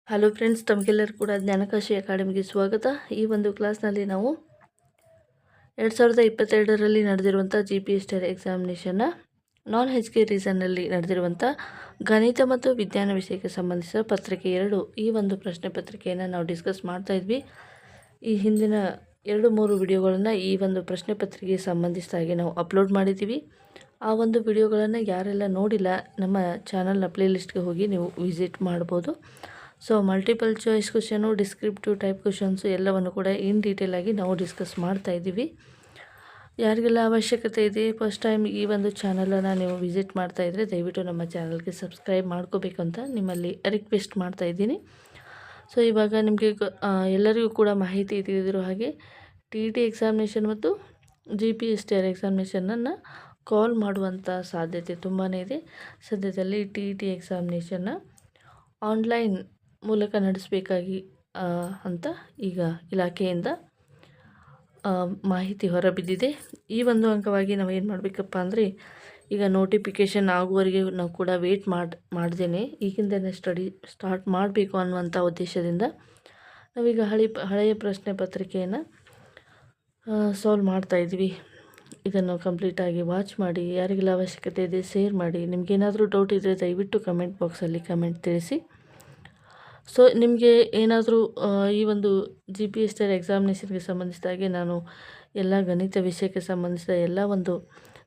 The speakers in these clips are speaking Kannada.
ಹಲೋ ಫ್ರೆಂಡ್ಸ್, ತಮಗೆಲ್ಲರೂ ಕೂಡ ಜ್ಞಾನಕಾಶಿ ಅಕಾಡೆಮಿಗೆ ಸ್ವಾಗತ. ಈ ಒಂದು ಕ್ಲಾಸ್ನಲ್ಲಿ ನಾವು 2022ರಲ್ಲಿ ನಡೆದಿರುವಂಥ GPST ಎಕ್ಸಾಮಿನೇಷನ್ನ ನಾನ್ HK ರೀಸನ್ನಲ್ಲಿ ನಡೆದಿರುವಂಥ ಗಣಿತ ಮತ್ತು ವಿಜ್ಞಾನ ವಿಷಯಕ್ಕೆ ಸಂಬಂಧಿಸಿದ ಪತ್ರಿಕೆ 2 ಈ ಒಂದು ಪ್ರಶ್ನೆ ಪತ್ರಿಕೆಯನ್ನು ನಾವು ಡಿಸ್ಕಸ್ ಮಾಡ್ತಾ ಇದ್ವಿ. ಈ ಹಿಂದಿನ 2-3 ವಿಡಿಯೋಗಳನ್ನು ಈ ಒಂದು ಪ್ರಶ್ನೆ ಪತ್ರಿಕೆಗೆ ಸಂಬಂಧಿಸಿದ ಹಾಗೆ ನಾವು ಅಪ್ಲೋಡ್ ಮಾಡಿದ್ದೀವಿ. ಆ ಒಂದು ವಿಡಿಯೋಗಳನ್ನು ಯಾರೆಲ್ಲ ನೋಡಿಲ್ಲ, ನಮ್ಮ ಚಾನಲ್ನ ಪ್ಲೇಲಿಸ್ಟ್ಗೆ ಹೋಗಿ ನೀವು ವಿಸಿಟ್ ಮಾಡ್ಬೋದು. So multiple choice question, descriptive type questions ಎಲ್ಲವನ್ನು ಕೂಡ ಇನ್ ಡೀಟೇಲ್ ಆಗಿ ನಾವು ಡಿಸ್ಕಸ್ ಮಾಡ್ತಾ ಇದ್ದೀವಿ. ಯಾರಿಗೆಲ್ಲ ಅವಶ್ಯಕತೆ ಇದೆ, ಫಸ್ಟ್ ಟೈಮ್ ಈ ಒಂದು ಚಾನಲನ್ನು ನೀವು ವಿಸಿಟ್ ಮಾಡ್ತಾ ಇದ್ದರೆ ದಯವಿಟ್ಟು ನಮ್ಮ ಚಾನಲ್ಗೆ ಸಬ್ಸ್ಕ್ರೈಬ್ ಮಾಡ್ಕೋಬೇಕಂತ ನಿಮ್ಮಲ್ಲಿ ರಿಕ್ವೆಸ್ಟ್ ಮಾಡ್ತಾ ಇದ್ದೀನಿ. ಸೊ ಇವಾಗ ನಿಮಗೆ ಎಲ್ಲರಿಗೂ ಕೂಡ ಮಾಹಿತಿ ತಿಳಿದಿರೋ ಹಾಗೆ TET ಎಕ್ಸಾಮಿನೇಷನ್ ಮತ್ತು GPST ಎಕ್ಸಾಮಿನೇಷನನ್ನು ಕಾಲ್ ಮಾಡುವಂಥ ಸಾಧ್ಯತೆ ತುಂಬಾ ಇದೆ. ಸದ್ಯದಲ್ಲಿ TET ಎಕ್ಸಾಮಿನೇಷನ್ನ ಆನ್ಲೈನ್ ಮೂಲಕ ನಡೆಸಬೇಕಾಗಿ ಅಂತ ಈಗ ಇಲಾಖೆಯಿಂದ ಮಾಹಿತಿ ಹೊರಬಿದ್ದಿದೆ. ಈ ಒಂದು ಅಂಗವಾಗಿ ನಾವು ಏನು ಮಾಡಬೇಕಪ್ಪ ಅಂದರೆ, ಈಗ ನೋಟಿಫಿಕೇಷನ್ ಆಗುವವರೆಗೆ ನಾವು ಕೂಡ ವೇಟ್ ಮಾಡ್ದೇನೆ ಈಗಿಂದನೇ ಸ್ಟಡಿ ಸ್ಟಾರ್ಟ್ ಮಾಡಬೇಕು ಅನ್ನುವಂಥ ಉದ್ದೇಶದಿಂದ ನಾವೀಗ ಹಳೆಯ ಪ್ರಶ್ನೆ ಪತ್ರಿಕೆಯನ್ನು ಸಾಲ್ವ್ ಮಾಡ್ತಾಯಿದ್ವಿ. ಇದನ್ನು ಕಂಪ್ಲೀಟಾಗಿ ವಾಚ್ ಮಾಡಿ, ಯಾರಿಗೆಲ್ಲ ಅವಶ್ಯಕತೆ ಇದೆ ಶೇರ್ ಮಾಡಿ. ನಿಮಗೇನಾದರೂ ಡೌಟ್ ಇದ್ದರೆ ದಯವಿಟ್ಟು ಕಮೆಂಟ್ ಬಾಕ್ಸಲ್ಲಿ ಕಮೆಂಟ್ ತಿಳಿಸಿ. ಸೊ ನಿಮಗೆ ಏನಾದರೂ ಈ ಒಂದು GPST ಎಕ್ಸಾಮಿನೇಷನ್ಗೆ ಸಂಬಂಧಿಸಿದ ಹಾಗೆ ನಾನು ಎಲ್ಲ ಗಣಿತ ವಿಷಯಕ್ಕೆ ಸಂಬಂಧಿಸಿದ ಎಲ್ಲ ಒಂದು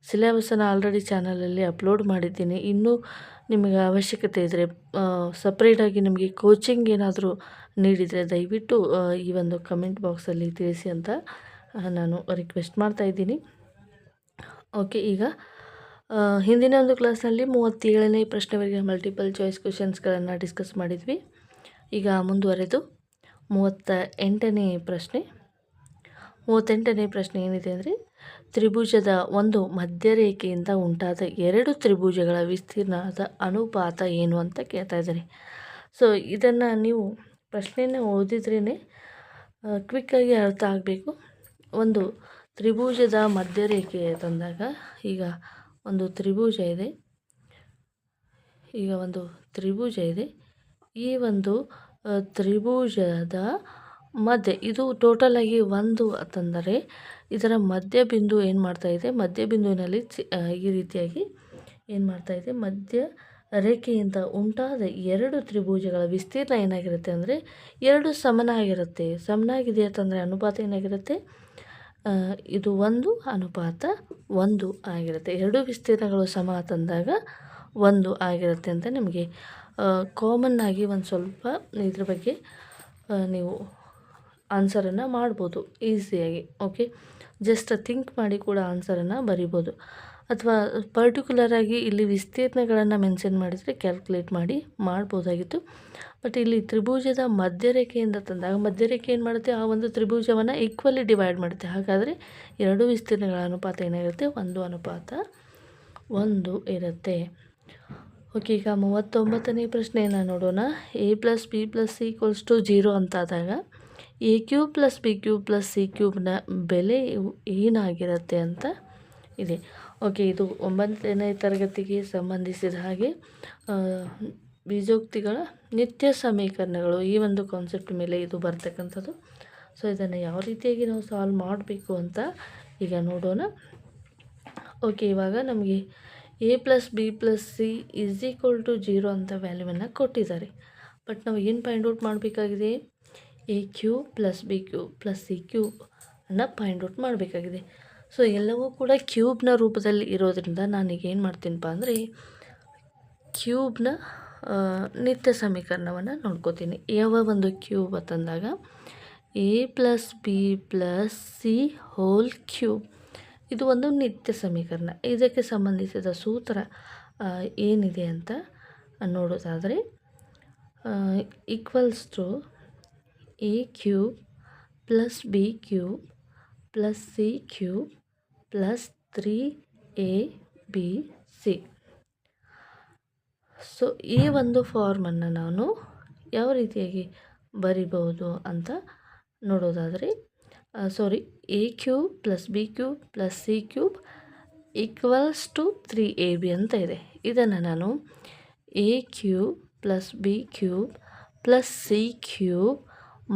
ಸಿಲೆಬಸನ್ನು ಆಲ್ರೆಡಿ ಚಾನಲಲ್ಲಿ ಅಪ್ಲೋಡ್ ಮಾಡಿದ್ದೀನಿ. ಇನ್ನೂ ನಿಮಗೆ ಅವಶ್ಯಕತೆ ಇದ್ದರೆ ಸಪ್ರೇಟಾಗಿ ನಿಮಗೆ ಕೋಚಿಂಗ್ ಏನಾದರೂ ನೀಡಿದರೆ ದಯವಿಟ್ಟು ಈ ಒಂದು ಕಮೆಂಟ್ ಬಾಕ್ಸಲ್ಲಿ ತಿಳಿಸಿ ಅಂತ ನಾನು ರಿಕ್ವೆಸ್ಟ್ ಮಾಡ್ತಾಯಿದ್ದೀನಿ. ಓಕೆ, ಈಗ ಹಿಂದಿನ ಒಂದು ಕ್ಲಾಸ್ನಲ್ಲಿ 37ನೇ ಪ್ರಶ್ನೆವರೆಗೆ ಮಲ್ಟಿಪಲ್ ಚಾಯ್ಸ್ ಕ್ವಶನ್ಸ್ಗಳನ್ನು ಡಿಸ್ಕಸ್ ಮಾಡಿದ್ವಿ. ಈಗ ಮುಂದುವರೆದು 38ನೇ ಪ್ರಶ್ನೆ. 38ನೇ ಪ್ರಶ್ನೆ ಏನಿದೆ ಅಂದರೆ, ತ್ರಿಭುಜದ ಒಂದು ಮಧ್ಯರೇಖೆಯಿಂದ ಉಂಟಾದ 2 ತ್ರಿಭುಜಗಳ ವಿಸ್ತೀರ್ಣದ ಅನುಪಾತ ಏನು ಅಂತ ಕೇಳ್ತಾ ಇದ್ದಾರೆ. ಸೊ ಇದನ್ನು ನೀವು ಪ್ರಶ್ನೆಯನ್ನು ಓದಿದ್ರೇ ಕ್ವಿಕ್ಕಾಗಿ ಅರ್ಥ ಆಗಬೇಕು. ಒಂದು ತ್ರಿಭುಜದ ಮಧ್ಯರೇಖೆ ತಂದಾಗ, ಈಗ ಒಂದು ತ್ರಿಭುಜ ಇದೆ, ಈ ಒಂದು ತ್ರಿಭುಜದ ಮಧ್ಯೆ ಇದು ಟೋಟಲಾಗಿ 1 ಅಂತಂದರೆ ಇದರ ಮಧ್ಯಬಿಂದು ಏನು ಮಾಡ್ತಾಯಿದೆ, ಮಧ್ಯಬಿಂದುವಿನಲ್ಲಿ ಈ ರೀತಿಯಾಗಿ ಏನು ಮಾಡ್ತಾಯಿದೆ, ಮಧ್ಯ ರೇಖೆಯಿಂದ ಉಂಟಾದ 2 ತ್ರಿಭುಜಗಳ ವಿಸ್ತೀರ್ಣ ಏನಾಗಿರುತ್ತೆ ಅಂದರೆ 2 ಸಮನಾಗಿದೆ ಅಂತಂದರೆ ಅನುಪಾತ ಏನಾಗಿರುತ್ತೆ, ಇದು 1:1 ಆಗಿರುತ್ತೆ. 2 ವಿಸ್ತೀರ್ಣಗಳು ಸಮ ತಂದಾಗ 1 ಆಗಿರುತ್ತೆ ಅಂತ ನಿಮಗೆ ಕಾಮನ್ ಆಗಿ ಒಂದು ಸ್ವಲ್ಪ ಇದ್ರ ಬಗ್ಗೆ ನೀವು ಆನ್ಸರನ್ನು ಮಾಡ್ಬೋದು ಈಸಿಯಾಗಿ. ಓಕೆ, ಜಸ್ಟ್ ಥಿಂಕ್ ಮಾಡಿ ಕೂಡ ಆನ್ಸರನ್ನು ಬರಿಬೋದು, ಅಥವಾ ಪರ್ಟಿಕ್ಯುಲರಾಗಿ ಇಲ್ಲಿ ವಿಸ್ತೀರ್ಣಗಳನ್ನು ಮೆನ್ಷನ್ ಮಾಡಿದರೆ ಕ್ಯಾಲ್ಕುಲೇಟ್ ಮಾಡ್ಬೋದಾಗಿತ್ತು. ಬಟ್ ಇಲ್ಲಿ ತ್ರಿಭುಜದ ಮಧ್ಯರೇಖೆಯಿಂದ ತಂದಾಗ ಮಧ್ಯರೇಖೆ ಏನು ಮಾಡುತ್ತೆ, ಆ ಒಂದು ತ್ರಿಭುಜವನ್ನು ಈಕ್ವಲಿ ಡಿವೈಡ್ ಮಾಡುತ್ತೆ. ಹಾಗಾದರೆ 2 ವಿಸ್ತೀರ್ಣಗಳ ಅನುಪಾತ ಏನಾಗಿರುತ್ತೆ, 1:1 ಇರುತ್ತೆ. ಓಕೆ, ಈಗ 39ನೇ ಪ್ರಶ್ನೆಯನ್ನು ನೋಡೋಣ. a+b+c=0 ಅಂತಾದಾಗ a³ + b³ + c³ ಬೆಲೆ ಏನಾಗಿರುತ್ತೆ ಅಂತ ಇದೆ. ಓಕೆ, ಇದು 9ನೇ ತರಗತಿಗೆ ಸಂಬಂಧಿಸಿದ ಹಾಗೆ ಬೀಜೋಕ್ತಿಗಳ ನಿತ್ಯ ಸಮೀಕರಣಗಳು ಈ ಒಂದು ಕಾನ್ಸೆಪ್ಟ್ ಮೇಲೆ ಇದು ಬರ್ತಕ್ಕಂಥದ್ದು. ಸೊ ಇದನ್ನು ಯಾವ ರೀತಿಯಾಗಿ ನಾವು ಸಾಲ್ವ್ ಮಾಡಬೇಕು ಅಂತ ಈಗ ನೋಡೋಣ. ಓಕೆ, ಇವಾಗ ನಮಗೆ a+b+c=0 ಅಂತ ವ್ಯಾಲ್ಯೂವನ್ನು ಕೊಟ್ಟಿದ್ದಾರೆ. ಬಟ್ ನಾವು ಏನು ಫೈಂಡ್ ಔಟ್ ಮಾಡಬೇಕಾಗಿದೆ, a³ + b³ + c³ ಅನ್ನು ಫೈಂಡ್ ಔಟ್ ಮಾಡಬೇಕಾಗಿದೆ. ಸೊ ಎಲ್ಲವೂ ಕೂಡ ಕ್ಯೂಬ್ನ ರೂಪದಲ್ಲಿ ಇರೋದ್ರಿಂದ ನಾನೀಗ ಏನು ಮಾಡ್ತೀನಪ್ಪ ಅಂದರೆ, ಕ್ಯೂಬ್ನ ನಿತ್ಯ ಸಮೀಕರಣವನ್ನು ನೋಡ್ಕೋತೀನಿ. ಯಾವ ಒಂದು ಕ್ಯೂಬ್ ಅಂತಂದಾಗ a+b+c³ ಇದು ಒಂದು ನಿತ್ಯ ಸಮೀಕರಣ. ಇದಕ್ಕೆ ಸಂಬಂಧಿಸಿದ ಸೂತ್ರ ಏನಿದೆ ಅಂತ ನೋಡೋದಾದರೆ, =a³ + b³ + c³ + 3abc. So ಈ ಒಂದು ಫಾರ್ಮನ್ನು ನಾನು ಯಾವ ರೀತಿಯಾಗಿ ಬರಿಬೋದು ಅಂತ ನೋಡೋದಾದರೆ, a³ + b³ + c³ = 3ab ಅಂತ ಇದೆ. ಇದನ್ನು ನಾನು a³ + b³ plus C cube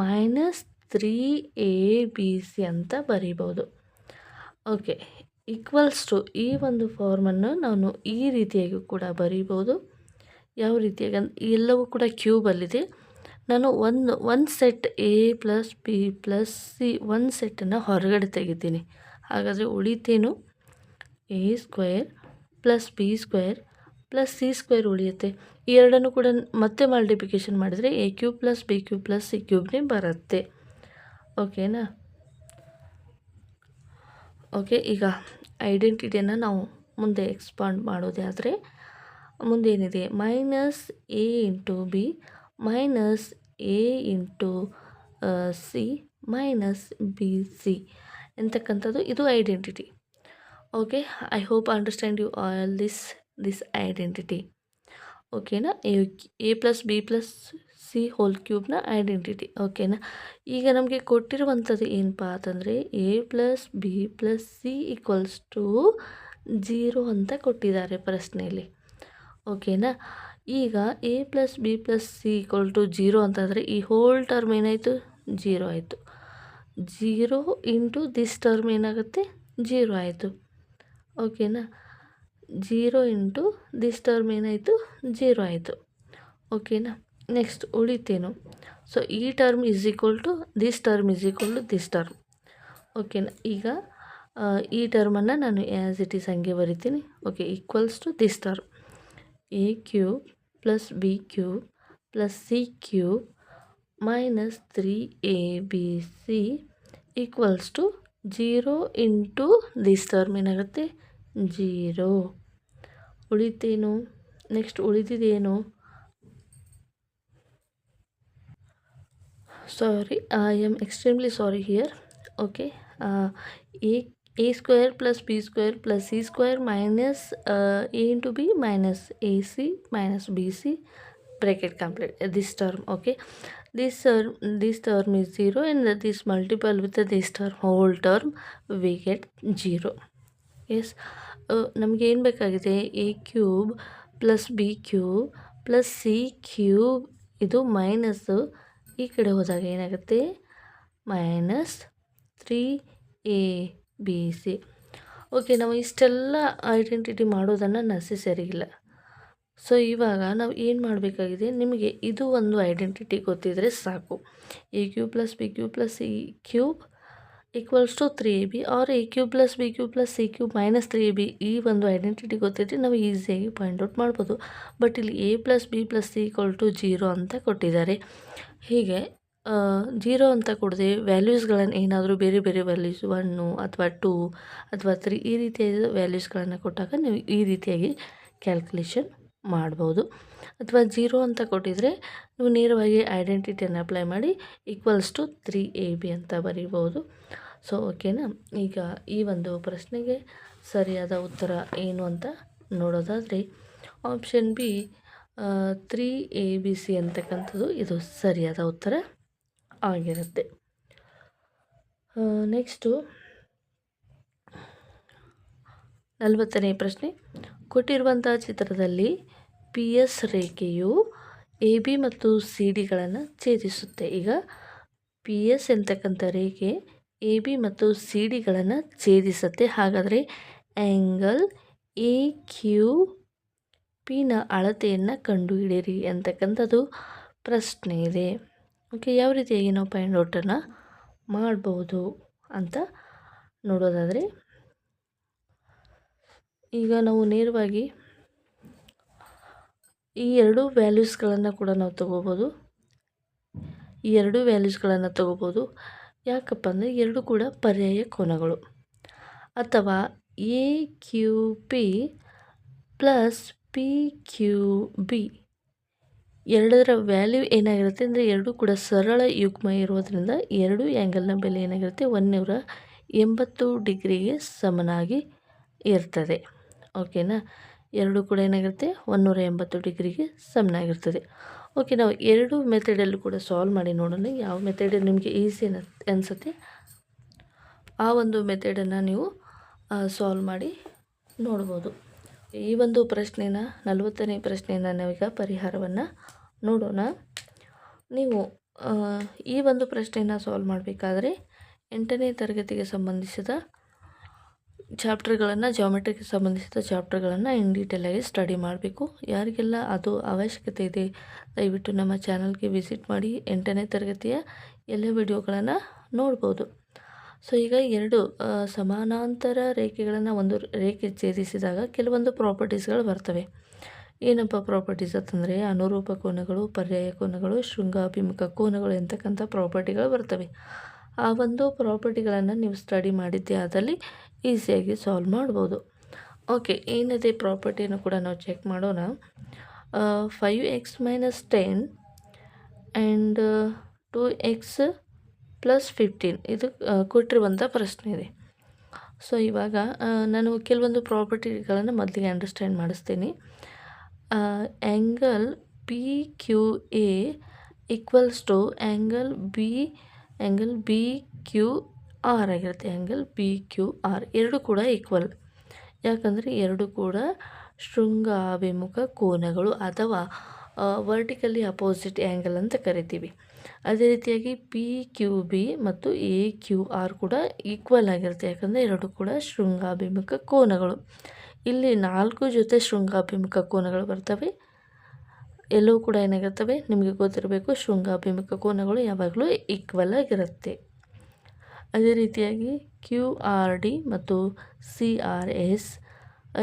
minus 3abc ಅಂತ ಬರೀಬೋದು. ಓಕೆ, ಈಕ್ವಲ್ಸ್ ಟು ಈ ಒಂದು ಫಾರ್ಮನ್ನು ನಾನು ಈ ರೀತಿಯಾಗಿ ಕೂಡ ಬರೀಬೋದು. ಯಾವ ರೀತಿಯಾಗಿ ಎಲ್ಲವೂ ಕೂಡ ಕ್ಯೂಬಲ್ಲಿದೆ. ನಾನು ಒಂದು set A plus B plus C ಒಂದು ಸೆಟ್ಟನ್ನು ಹೊರಗಡೆ ತೆಗಿತೀನಿ. ಹಾಗಾದರೆ ಉಳಿತೇನು A square plus B square plus C square ಉಳಿಯುತ್ತೆ. ಈ ಎರಡನ್ನು ಕೂಡ ಮತ್ತೆ ಮಲ್ಟಿಪ್ಲಿಕೇಶನ್ ಮಾಡಿದರೆ A cube plus B cube plus C ಕ್ಯೂಬ್ನೇ ಬರುತ್ತೆ. ಓಕೆನಾ? ಓಕೆ, ಈಗ ಐಡೆಂಟಿಟಿಯನ್ನು ನಾವು ಮುಂದೆ ಎಕ್ಸ್ಪಾಂಡ್ ಮಾಡೋದಾದರೆ ಮುಂದೇನಿದೆ minus A into B minus A into C minus B C ಎಂತಕ್ಕಂಥದ್ದು ಇದು ಐಡೆಂಟಿಟಿ. Okay, I hope understand you all this identity. ಓಕೆನಾ? A plus B plus C whole ಕ್ಯೂಬ್ನ ಐಡೆಂಟಿಟಿ. ಓಕೆನಾ? ಈಗ ನಮಗೆ ಕೊಟ್ಟಿರುವಂಥದ್ದು ಏನಪ್ಪ ಅಂತಂದರೆ A plus B plus C equals to 0 ಅಂತ ಕೊಟ್ಟಿದ್ದಾರೆ ಪ್ರಶ್ನೆಯಲ್ಲಿ. ಓಕೆನಾ? ಈಗ A plus B plus C equal to 0 ಅಂತಂದರೆ ಈ ಹೋಲ್ ಟರ್ಮ್ ಏನಾಯಿತು 0 ಆಯಿತು. 0 ಇಂಟು ದಿಸ್ ಟರ್ಮ್ ಏನಾಗುತ್ತೆ 0 ಆಯಿತು. ಓಕೆನಾ? 0 ಇಂಟು ದಿಸ್ ಟರ್ಮ್ ಏನಾಯಿತು 0 ಆಯಿತು. ಓಕೆನಾ? ನೆಕ್ಸ್ಟ್ ಉಳಿತೇನು? ಸೊ ಈ term is equal to this term is equal to this term. ಓಕೆನಾ? ಈಗ ಈ ಟರ್ಮನ್ನು ನಾನು ಆ್ಯಸ್ ಇಟ್ ಈಸ್ ಹಂಗೆ ಬರಿತೀನಿ. Okay, equals to this term A cube plus B cube plus C cube minus 3abc equals to 0 into this term ಏನಾಗುತ್ತೆ 0. ಉಳಿತೇನು? ನೆಕ್ಸ್ಟ್ ಉಳಿದಿದೇನು? Sorry, I am extremely sorry here. Okay, A square plus B square plus C square minus A into B minus A C minus B C bracket complete this term. Okay, this term is 0 and this multiple with this term whole term we get 0. Yes, ನಮಗೆ ಏನು ಬೇಕಾಗಿದೆ A cube plus B cube plus C cube ಇದು ಮೈನಸ್ಸು ಈ ಕಡೆ ಹೋದಾಗ ಏನಾಗುತ್ತೆ ಮೈನಸ್ 3abc. ಓಕೆ, ನಾವು ಇಷ್ಟೆಲ್ಲ ಐಡೆಂಟಿಟಿ ಮಾಡೋದನ್ನು ನೆಸೆಸರಿ ಇಲ್ಲ. ಸೊ ಇವಾಗ ನಾವು ಏನು ಮಾಡಬೇಕಾಗಿದೆ, ನಿಮಗೆ ಇದು ಒಂದು ಐಡೆಂಟಿಟಿ ಗೊತ್ತಿದ್ದರೆ ಸಾಕು. A cube plus B cube plus C cube equals to 3ab or a cube plus B cube plus C cube minus 3ab ಈ ಒಂದು ಐಡೆಂಟಿಟಿ ಗೊತ್ತಿದ್ದರೆ ನಾವು ಈಸಿಯಾಗಿ ಪಾಯಿಂಟ್ ಔಟ್ ಮಾಡ್ಬೋದು. ಬಟ್ ಇಲ್ಲಿ a plus B plus C equal to 0 ಅಂತ ಕೊಟ್ಟಿದ್ದಾರೆ. ಹೀಗೆ 0 ಅಂತ ಕೊಡದೆ ವ್ಯಾಲ್ಯೂಸ್ಗಳನ್ನು ಏನಾದರೂ ಬೇರೆ ಬೇರೆ ವ್ಯಾಲ್ಯೂಸ್ 1 ಅಥವಾ 2 ಅಥವಾ 3 ಈ ರೀತಿಯಾದ ವ್ಯಾಲ್ಯೂಸ್ಗಳನ್ನು ಕೊಟ್ಟಾಗ ನೀವು ಈ ರೀತಿಯಾಗಿ ಕ್ಯಾಲ್ಕುಲೇಷನ್ ಮಾಡ್ಬೋದು. ಅಥವಾ 0 ಅಂತ ಕೊಟ್ಟಿದ್ರೆ ನೀವು ನೇರವಾಗಿ ಐಡೆಂಟಿಟಿಯನ್ನು ಅಪ್ಲೈ ಮಾಡಿ ಈಕ್ವಲ್ಸ್ ಟು 3ab ಅಂತ ಬರೀಬೋದು. ಸೊ ಓಕೆನಾ? ಈಗ ಈ ಒಂದು ಪ್ರಶ್ನೆಗೆ ಸರಿಯಾದ ಉತ್ತರ ಏನು ಅಂತ ನೋಡೋದಾದರೆ ಆಪ್ಷನ್ ಬಿ 3abc ಅಂತಕ್ಕಂಥದ್ದು ಇದು ಸರಿಯಾದ ಉತ್ತರ ಆಗಿರುತ್ತೆ. ನೆಕ್ಸ್ಟು 40ನೇ ಪ್ರಶ್ನೆ. ಕೊಟ್ಟಿರುವಂಥ ಚಿತ್ರದಲ್ಲಿ ಪಿ ಎಸ್ ರೇಖೆಯು ಎ ಬಿ ಮತ್ತು ಸಿ ಡಿಗಳನ್ನು ಛೇದಿಸುತ್ತೆ. ಈಗ ಪಿ ಎಸ್ ಎಂತಕ್ಕಂಥ ರೇಖೆ ಎ ಬಿ ಮತ್ತು ಸಿ ಡಿಗಳನ್ನು ಛೇದಿಸುತ್ತೆ. ಹಾಗಾದರೆ ಆ್ಯಂಗಲ್ ಎ ಕ್ಯೂ ಪಿನ ಅಳತೆಯನ್ನು ಕಂಡುಹಿಡಿಯಿರಿ ಅಂತಕ್ಕಂಥದ್ದು ಪ್ರಶ್ನೆ ಇದೆ. ಓಕೆ, ಯಾವ ರೀತಿಯಾಗಿ ನಾವು ಫೈಂಡ್ ಔಟನ್ನು ಮಾಡ್ಬೋದು ಅಂತ ನೋಡೋದಾದರೆ ಈಗ ನಾವು ನೇರವಾಗಿ ಈ ಎರಡು ವ್ಯಾಲ್ಯೂಸ್ಗಳನ್ನು ಕೂಡ ನಾವು ತಗೋಬೋದು. ಯಾಕಪ್ಪ ಅಂದರೆ ಎರಡು ಕೂಡ ಪರ್ಯಾಯ ಕೋನಗಳು. ಅಥವಾ A Q P plus P Q B ಎರಡರ ವ್ಯಾಲ್ಯೂ ಏನಾಗಿರುತ್ತೆ ಅಂದರೆ ಎರಡು ಕೂಡ ಸರಳ ಯುಗ್ಮ ಇರೋದರಿಂದ ಎರಡು ಆ್ಯಂಗಲ್ನ ಬೆಲೆ ಏನಾಗಿರುತ್ತೆ 180 ಡಿಗ್ರಿಗೆ ಸಮನಾಗಿ ಇರ್ತದೆ. ಓಕೆನಾ? ಎರಡು ಕೂಡ ಏನಾಗಿರುತ್ತೆ 180 ಡಿಗ್ರಿಗೆ ಸಮನಾಗಿರ್ತದೆ. ಓಕೆ, ನಾವು ಎರಡು ಮೆಥಡಲ್ಲೂ ಕೂಡ ಸಾಲ್ವ್ ಮಾಡಿ ನೋಡೋಣ. ಯಾವ ಮೆಥಡ್ ನಿಮಗೆ ಈಸಿ ಅನಿಸುತ್ತೆ ಆ ಒಂದು ಮೆಥಡನ್ನು ನೀವು ಸಾಲ್ವ್ ಮಾಡಿ ನೋಡ್ಬೋದು. ಈ ಒಂದು ಪ್ರಶ್ನೆನ 40ನೇ ಪ್ರಶ್ನೆಯನ್ನು ನಾವೀಗ ಪರಿಹಾರವನ್ನು ನೋಡೋಣ. ನೀವು ಈ ಒಂದು ಪ್ರಶ್ನೆಯನ್ನು ಸಾಲ್ವ್ ಮಾಡಬೇಕಾದ್ರೆ 8ನೇ ತರಗತಿಗೆ ಸಂಬಂಧಿಸಿದ ಚಾಪ್ಟರ್ಗಳನ್ನು, ಜಾಮೆಟ್ರಿಗೆ ಸಂಬಂಧಿಸಿದ ಚಾಪ್ಟರ್ಗಳನ್ನು ಇನ್ ಡೀಟೇಲಾಗಿ ಸ್ಟಡಿ ಮಾಡಬೇಕು. ಯಾರಿಗೆಲ್ಲ ಅದು ಅವಶ್ಯಕತೆ ಇದೆ ದಯವಿಟ್ಟು ನಮ್ಮ ಚಾನಲ್ಗೆ ವಿಸಿಟ್ ಮಾಡಿ 8ನೇ ತರಗತಿಯ ಎಲ್ಲ ವಿಡಿಯೋಗಳನ್ನು ನೋಡ್ಬೋದು. ಸೊ ಈಗ ಎರಡು ಸಮಾನಾಂತರ ರೇಖೆಗಳನ್ನು ಒಂದು ರೇಖೆ ಛೇದಿಸಿದಾಗ ಕೆಲವೊಂದು ಪ್ರಾಪರ್ಟೀಸ್ಗಳು ಬರ್ತವೆ. ಏನಪ್ಪ ಪ್ರಾಪರ್ಟೀಸ್ ಅಂತಂದರೆ ಅನುರೂಪ ಕೋನಗಳು, ಪರ್ಯಾಯ ಕೋನಗಳು, ಶೃಂಗಾಭಿಮುಖ ಕೋನಗಳು ಎಂತಕ್ಕಂಥ ಪ್ರಾಪರ್ಟಿಗಳು ಬರ್ತವೆ. ಆ ಒಂದು ಪ್ರಾಪರ್ಟಿಗಳನ್ನು ನೀವು ಸ್ಟಡಿ ಮಾಡಿದ್ದೆ ಆದಲ್ಲಿ ಈಸಿಯಾಗಿ ಸಾಲ್ವ್ ಮಾಡ್ಬೋದು. ಓಕೆ, ಏನಿದೆ ಪ್ರಾಪರ್ಟಿಯನ್ನು ಕೂಡ ನಾವು ಚೆಕ್ ಮಾಡೋಣ. 5x - 10 ಆ್ಯಂಡ್ 2x + 15 ಇದು ಕೊಟ್ಟಿರುವಂಥ ಪ್ರಶ್ನೆ ಇದೆ. ಸೊ ಇವಾಗ ನಾನು ಕೆಲವೊಂದು ಪ್ರಾಪರ್ಟಿಗಳನ್ನು ಮೊದಲಿಗೆ ಅಂಡರ್ಸ್ಟ್ಯಾಂಡ್ ಮಾಡಿಸ್ತೀನಿ. Angle PQA equals to angle BQR ಆಗಿರುತ್ತೆ. ಆ್ಯಂಗಲ್ BQR ಎರಡು ಕೂಡ ಈಕ್ವಲ್, ಯಾಕಂದರೆ ಎರಡು ಕೂಡ ಶೃಂಗಾಭಿಮುಖ ಕೋನಗಳು ಅಥವಾ ವರ್ಟಿಕಲಿ ಅಪೋಸಿಟ್ ಆ್ಯಂಗಲ್ ಅಂತ ಕರಿತೀವಿ. ಅದೇ ರೀತಿಯಾಗಿ PQB ಮತ್ತು AQR ಕೂಡ ಈಕ್ವಲ್ ಆಗಿರುತ್ತೆ, ಯಾಕಂದರೆ ಎರಡು ಕೂಡ ಶೃಂಗಾಭಿಮುಖ ಕೋನಗಳು. ಇಲ್ಲಿ 4 ಜೊತೆ ಶೃಂಗಾಭಿಮುಖ ಕೋನಗಳು ಬರ್ತವೆ. ಎಲ್ಲವೂ ಕೂಡ ಏನಾಗಿರ್ತವೆ ನಿಮಗೆ ಗೊತ್ತಿರಬೇಕು, ಶೃಂಗಾಭಿಮುಖ ಕೋನಗಳು ಯಾವಾಗಲೂ ಈಕ್ವಲ್ ಆಗಿರುತ್ತೆ. ಅದೇ ರೀತಿಯಾಗಿ QRD ಮತ್ತು CRS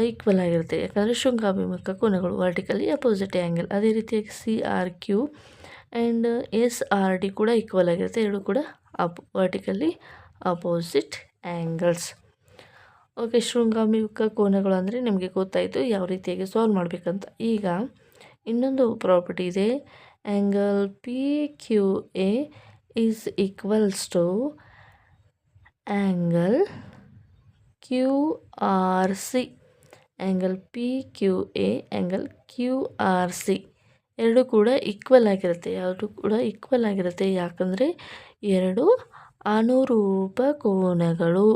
ಈಕ್ವಲ್ ಆಗಿರುತ್ತೆ, ಯಾಕಂದರೆ ಶೃಂಗಾಭಿಮುಖ ಕೋನಗಳು ವರ್ಟಿಕಲಿ ಅಪೋಸಿಟ್ ಆ್ಯಂಗಲ್. ಅದೇ ರೀತಿಯಾಗಿ CRQ ಆ್ಯಂಡ್ SRD ಕೂಡ ಈಕ್ವಲ್ ಆಗಿರುತ್ತೆ, ಎರಡು ಕೂಡ ವರ್ಟಿಕಲಿ ಅಪೋಸಿಟ್ ಆ್ಯಂಗಲ್ಸ್. ಓಕೆ, ಶೃಂಗಾಭಿಮುಖ ಕೋನಗಳು ಅಂದರೆ ನಿಮಗೆ ಗೊತ್ತಾಯಿತು ಯಾವ ರೀತಿಯಾಗಿ ಸಾಲ್ವ್ ಮಾಡಬೇಕಂತ. ಈಗ ಇನ್ನೊಂದು ಪ್ರಾಪರ್ಟಿ ಇದೆ. Angle PQA is equals to angle QRC. Angle PQA angle QRC ಎರಡು ಕೂಡ ಈಕ್ವಲ್ ಆಗಿರುತ್ತೆ. ಎರಡು ಕೂಡ ಈಕ್ವಲ್ ಆಗಿರುತ್ತೆ, ಯಾಕಂದರೆ ಎರಡು ಅನುರೂಪ ಕೋನಗಳು.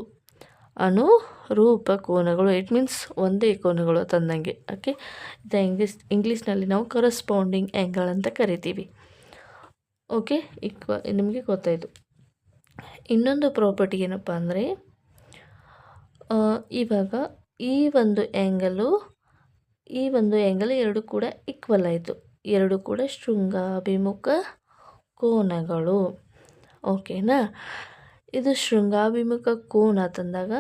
ಇಟ್ ಮೀನ್ಸ್ ಒಂದೇ ಕೋನಗಳು ತಂದಂಗೆ. ಓಕೆ, ಇದು ಇಂಗ್ಲೀಷ್ನಲ್ಲಿ ನಾವು ಕರಸ್ಪಾಂಡಿಂಗ್ ಆ್ಯಂಗಲ್ ಅಂತ ಕರಿತೀವಿ. ಓಕೆ, ನಿಮಗೆ ಗೊತ್ತಾಯಿತು. ಇನ್ನೊಂದು ಪ್ರಾಪರ್ಟಿ ಏನಪ್ಪ ಅಂದರೆ, ಇವಾಗ ಈ ಒಂದು ಆ್ಯಂಗಲ್ ಎರಡು ಕೂಡ ಈಕ್ವಲ್ ಆಯಿತು, ಎರಡು ಕೂಡ ಶೃಂಗಾಭಿಮುಖ ಕೋನಗಳು. ಓಕೆನಾ? ಇದು ಶೃಂಗಾಭಿಮುಖ ಕೋನ ತಂದಾಗ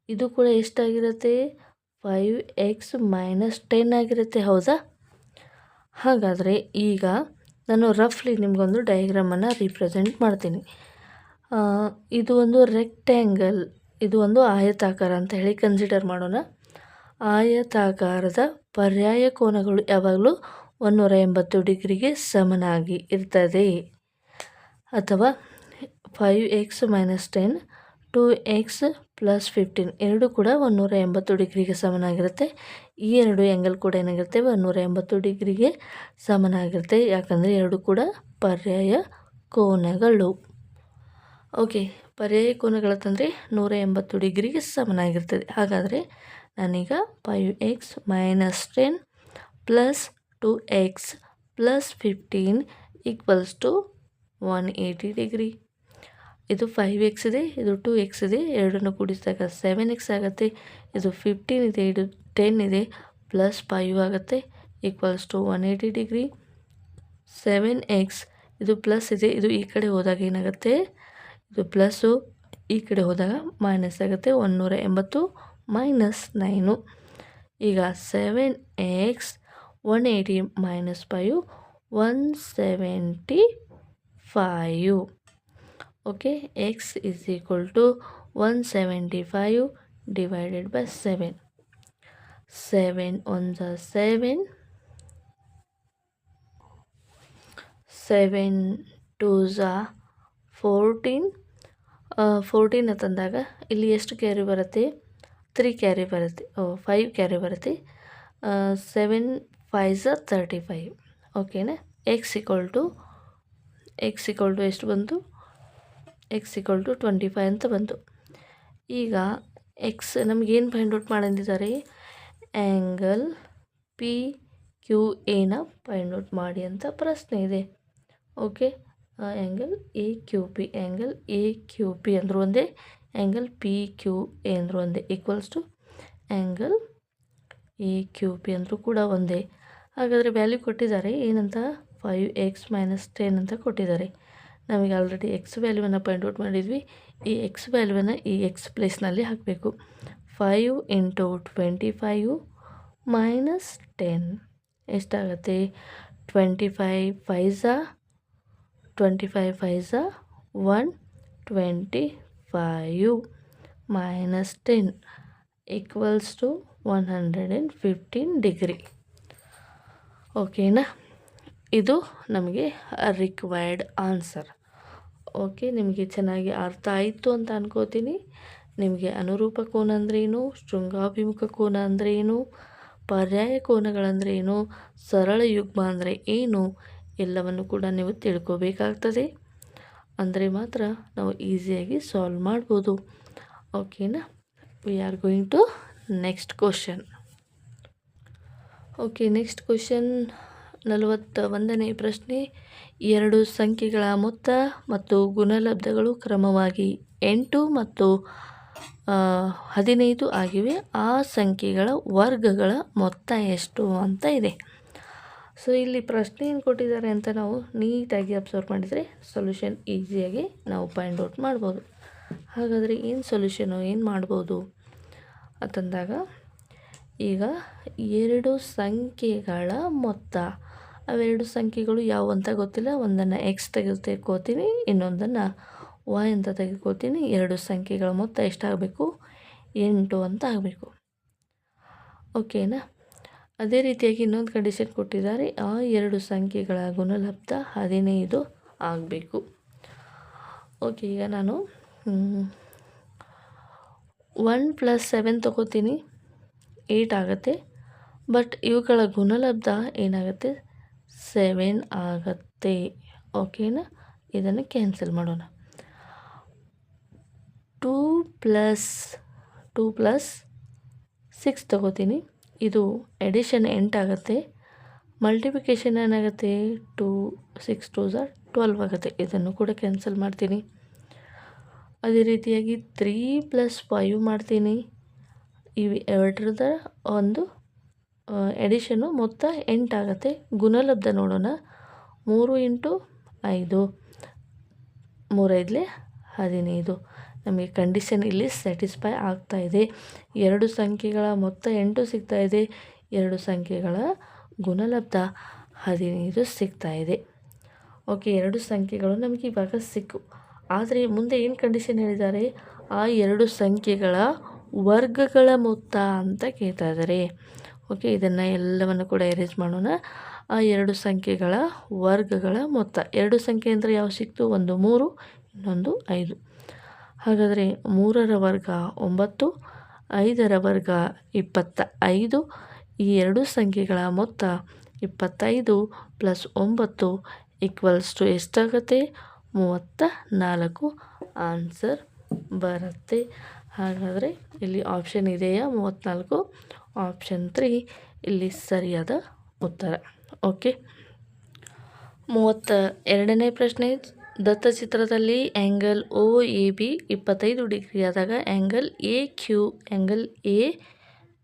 ಇದು ಕೂಡ ಎಷ್ಟಾಗಿರುತ್ತೆ? 5x - 10 ಆಗಿರುತ್ತೆ, ಹೌದಾ? ಹಾಗಾದರೆ ಈಗ ನಾನು ರಫ್ಲಿ ನಿಮಗೊಂದು ಡಯಾಗ್ರಾಮನ್ನು ರಿಪ್ರೆಸೆಂಟ್ ಮಾಡ್ತೀನಿ. ಇದು ಒಂದು ರೆಕ್ಟ್ಯಾಂಗಲ್, ಇದು ಒಂದು ಆಯತಾಕಾರ ಅಂತ ಹೇಳಿ ಕನ್ಸಿಡರ್ ಮಾಡೋಣ. ಆಯತಾಕಾರದ ಪರ್ಯಾಯ ಕೋನಗಳು ಯಾವಾಗಲೂ 180 ಡಿಗ್ರಿಗೆ ಸಮನಾಗಿ ಇರ್ತದೆ. ಅಥವಾ 5x - 10 2x + 15 ಎರಡು ಕೂಡ 180 ಡಿಗ್ರಿಗೆ ಸಮನಾಗಿರುತ್ತೆ. ಈ ಎರಡು ಆ್ಯಂಗಲ್ ಕೂಡ ಏನಾಗಿರುತ್ತೆ 180 ಡಿಗ್ರಿಗೆ ಸಮನಾಗಿರುತ್ತೆ, ಯಾಕಂದರೆ ಎರಡು ಕೂಡ ಪರ್ಯಾಯ ಕೋನಗಳು. ಓಕೆ, ಪರ್ಯಾಯ ಕೋನಗಳಂತಂದರೆ 180 ಡಿಗ್ರಿಗೆ ಸಮನಾಗಿರ್ತದೆ. ಹಾಗಾದರೆ ನಾನೀಗ 5x - 10 + 2x + 15 equals to 180 degree. ಇದು 5x ಇದೆ, ಇದು 2x ಇದೆ, ಎರಡನ್ನು ಕೂಡಿಸಿದಾಗ 7x ಆಗುತ್ತೆ. ಇದು 15 ಇದೆ, ಇದು 10 ಇದೆ, +5 ಆಗುತ್ತೆ, ಈಕ್ವಲ್ಸ್ ಟು 180 ಡಿಗ್ರಿ. 7x ಇದು ಪ್ಲಸ್ ಇದೆ, ಇದು ಈ ಕಡೆ ಹೋದಾಗ ಏನಾಗುತ್ತೆ, ಇದು ಪ್ಲಸ್ಸು ಈ ಕಡೆ ಹೋದಾಗ ಮೈನಸ್ ಆಗುತ್ತೆ. 180 - 9. ಈಗ 7x 180 - 5 175. Okay, x = 175 divided by 7. 7 1 7, 7 2 14. 14 ಅಂತಂದಾಗ ಇಲ್ಲಿ ಎಷ್ಟು ಕ್ಯಾರಿ ಬರುತ್ತೆ? 3 ಕ್ಯಾರಿ ಬರುತ್ತೆ, 5 ಕ್ಯಾರಿ ಬರುತ್ತೆ. 7 5 35. ಓಕೆನಾ? x ಎಷ್ಟು ಬಂತು? x = 25 ಅಂತ ಬಂತು. ಈಗ x ನಮಗೇನು ಫೈಂಡ್ ಔಟ್ ಮಾಡಂದಿದ್ದಾರೆ? ಆ್ಯಂಗಲ್ PQAನ ಫೈಂಡ್ ಔಟ್ ಮಾಡಿ ಅಂತ ಪ್ರಶ್ನೆ ಇದೆ. Okay, angle A Q P, angle A Q P ಅಂದರೂ ಒಂದೇ, ಆ್ಯಂಗಲ್ ಪಿ ಕ್ಯೂ ಎ ಅಂದರೂ ಒಂದೇ, equals to angle A Q P ಅಂದರೂ ಕೂಡ ಒಂದೇ. ಹಾಗಾದರೆ ವ್ಯಾಲ್ಯೂ ಕೊಟ್ಟಿದ್ದಾರೆ ಏನಂತ, 5x - 10 ಅಂತ ಕೊಟ್ಟಿದ್ದಾರೆ. ನಮಗೆ ಆಲ್ರೆಡಿ ಎಕ್ಸ್ ವ್ಯಾಲ್ಯೂವನ್ನು ಪಾಯಿಂಟ್ ಔಟ್ ಮಾಡಿದ್ವಿ. ಈ ಎಕ್ಸ್ ವ್ಯಾಲ್ಯೂವನ್ನು ಈ ಎಕ್ಸ್ ಪ್ಲೇಸ್ನಲ್ಲಿ ಹಾಕಬೇಕು. 5 × 25 - 10 ಎಷ್ಟಾಗುತ್ತೆ? 25 5 25 5 125 - 10 ಈಕ್ವಲ್ಸ್ ಟು 115 ಡಿಗ್ರಿ. ಓಕೆನಾ? ಇದು ನಮಗೆ ರಿಕ್ವೈರ್ಡ್ ಆನ್ಸರ್. ಓಕೆ, ನಿಮಗೆ ಚೆನ್ನಾಗಿ ಅರ್ಥ ಆಯಿತು ಅಂತ ಅನ್ಕೋತೀನಿ. ನಿಮಗೆ ಅನುರೂಪ ಕೋನ ಅಂದ್ರೇನು, ಶೃಂಗಾಭಿಮುಖ ಕೋನ ಅಂದ್ರೇನು, ಪರ್ಯಾಯ ಕೋನಗಳಂದ್ರೇನು, ಸರಳ ಯುಗ್ಮ ಅಂದರೆ ಏನು ಎಲ್ಲವನ್ನು ಕೂಡ ನೀವು ತಿಳ್ಕೋಬೇಕಾಗ್ತದೆ. ಅಂದರೆ ಮಾತ್ರ ನಾವು ಈಸಿಯಾಗಿ ಸಾಲ್ವ್ ಮಾಡ್ಬೋದು. ಓಕೆನಾ? We are going to next question. Okay, next question 41ನೇ ಪ್ರಶ್ನೆ. ಎರಡು ಸಂಖ್ಯೆಗಳ ಮೊತ್ತ ಮತ್ತು ಗುಣಲಬ್ಧಗಳು ಕ್ರಮವಾಗಿ 8 ಮತ್ತು 15 ಆಗಿವೆ. ಆ ಸಂಖ್ಯೆಗಳ ವರ್ಗಗಳ ಮೊತ್ತ ಎಷ್ಟು ಅಂತ ಇದೆ. ಸೊ ಇಲ್ಲಿ ಪ್ರಶ್ನೆ ಏನು ಕೊಟ್ಟಿದ್ದಾರೆ ಅಂತ ನಾವು ನೀಟಾಗಿ ಅಬ್ಸರ್ವ್ ಮಾಡಿದರೆ ಸೊಲ್ಯೂಷನ್ ಈಸಿಯಾಗಿ ನಾವು ಫೈಂಡ್ ಔಟ್ ಮಾಡ್ಬೋದು. ಹಾಗಾದರೆ ಏನು ಸೊಲ್ಯೂಷನು, ಏನು ಮಾಡ್ಬೋದು ಅಂತಂದಾಗ, ಈಗ ಎರಡು ಸಂಖ್ಯೆಗಳ ಮೊತ್ತ, ಅವೆರಡು ಸಂಖ್ಯೆಗಳು ಯಾವ ಅಂತ ಗೊತ್ತಿಲ್ಲ. ಒಂದನ್ನು ಎಕ್ಸ್ ತೆಗೆದುಕೋತೀನಿ, ಇನ್ನೊಂದನ್ನು ವಾಯ್ ಅಂತ ತೆಗೆದುಕೋತೀನಿ. ಎರಡು ಸಂಖ್ಯೆಗಳ ಮೊತ್ತ ಎಷ್ಟಾಗಬೇಕು? 8 ಅಂತ ಆಗಬೇಕು. ಓಕೆನಾ? ಅದೇ ರೀತಿಯಾಗಿ ಇನ್ನೊಂದು ಕಂಡೀಷನ್ ಕೊಟ್ಟಿದ್ದಾರೆ. ಆ ಎರಡು ಸಂಖ್ಯೆಗಳ ಗುಣಲಬ್ಧ 15 ಆಗಬೇಕು. ಓಕೆ, ಈಗ ನಾನು 1 + 7 ತಗೋತೀನಿ, 8 ಆಗುತ್ತೆ. ಬಟ್ ಇವುಗಳ ಗುಣಲಬ್ಧ ಏನಾಗುತ್ತೆ? 7 ಆಗುತ್ತೆ. ಓಕೆನಾ? ಇದನ್ನು ಕ್ಯಾನ್ಸಲ್ ಮಾಡೋಣ. 2 + 6 ತಗೋತೀನಿ, ಇದು ಎಡಿಷನ್ 8 ಆಗುತ್ತೆ. ಮಲ್ಟಿಪ್ಲಿಕೇಶನ್ ಏನಾಗುತ್ತೆ? 2 6 2 12 ಆಗುತ್ತೆ. ಇದನ್ನು ಕೂಡ ಕ್ಯಾನ್ಸಲ್ ಮಾಡ್ತೀನಿ. ಅದೇ ರೀತಿಯಾಗಿ 3 + 5 ಮಾಡ್ತೀನಿ. ಇವು ಎರಡರದ ಒಂದು ಎಡಿಷನ್ನು ಮೊತ್ತ 8 ಆಗುತ್ತೆ. ಗುಣಲಬ್ಧ ನೋಡೋಣ. 3 × 5 3 5 15. ನಮಗೆ ಕಂಡೀಷನ್ ಇಲ್ಲಿ ಸ್ಯಾಟಿಸ್ಫೈ ಆಗ್ತಾ ಇದೆ. ಎರಡು ಸಂಖ್ಯೆಗಳ ಮೊತ್ತ 8 ಸಿಗ್ತಾ ಇದೆ, ಎರಡು ಸಂಖ್ಯೆಗಳ ಗುಣಲಬ್ಧ 15 ಸಿಗ್ತಾ ಇದೆ. ಓಕೆ, ಎರಡು ಸಂಖ್ಯೆಗಳು ನಮಗೆ ಇವಾಗ ಸಿಕ್ಕು. ಆದರೆ ಮುಂದೆ ಏನು ಕಂಡೀಷನ್ ಹೇಳಿದ್ದಾರೆ? ಆ ಎರಡು ಸಂಖ್ಯೆಗಳ ವರ್ಗಗಳ ಮೊತ್ತ ಅಂತ ಕೇಳ್ತಾ ಇದ್ದಾರೆ. ಓಕೆ, ಇದನ್ನು ಎಲ್ಲವನ್ನು ಕೂಡ ಎರೇಂಜ್ ಮಾಡೋಣ. ಆ ಎರಡು ಸಂಖ್ಯೆಗಳ ವರ್ಗಗಳ ಮೊತ್ತ, ಎರಡು ಸಂಖ್ಯೆ ಅಂದರೆ ಯಾವ ಸಿಕ್ತು? ಒಂದು 3, ಇನ್ನೊಂದು 5. ಹಾಗಾದರೆ 3ರ ವರ್ಗ 9, 5ರ ವರ್ಗ 25. ಈ ಎರಡು ಸಂಖ್ಯೆಗಳ ಮೊತ್ತ 25 + 9 ಈಕ್ವಲ್ಸ್ ಟು ಎಷ್ಟಾಗುತ್ತೆ? 34 ಆನ್ಸರ್ ಬರುತ್ತೆ. ಹಾಗಾದರೆ ಇಲ್ಲಿ ಆಪ್ಷನ್ ಇದೆಯಾ? 34. ಆಪ್ಷನ್ 3 ಇಲ್ಲಿ ಸರಿಯಾದ ಉತ್ತರ. ಓಕೆ, 32ನೇ ಪ್ರಶ್ನೆ. ದತ್ತ ಚಿತ್ರದಲ್ಲಿ angle O A B 25 degree ಆದಾಗ ಆ್ಯಂಗಲ್ ಎ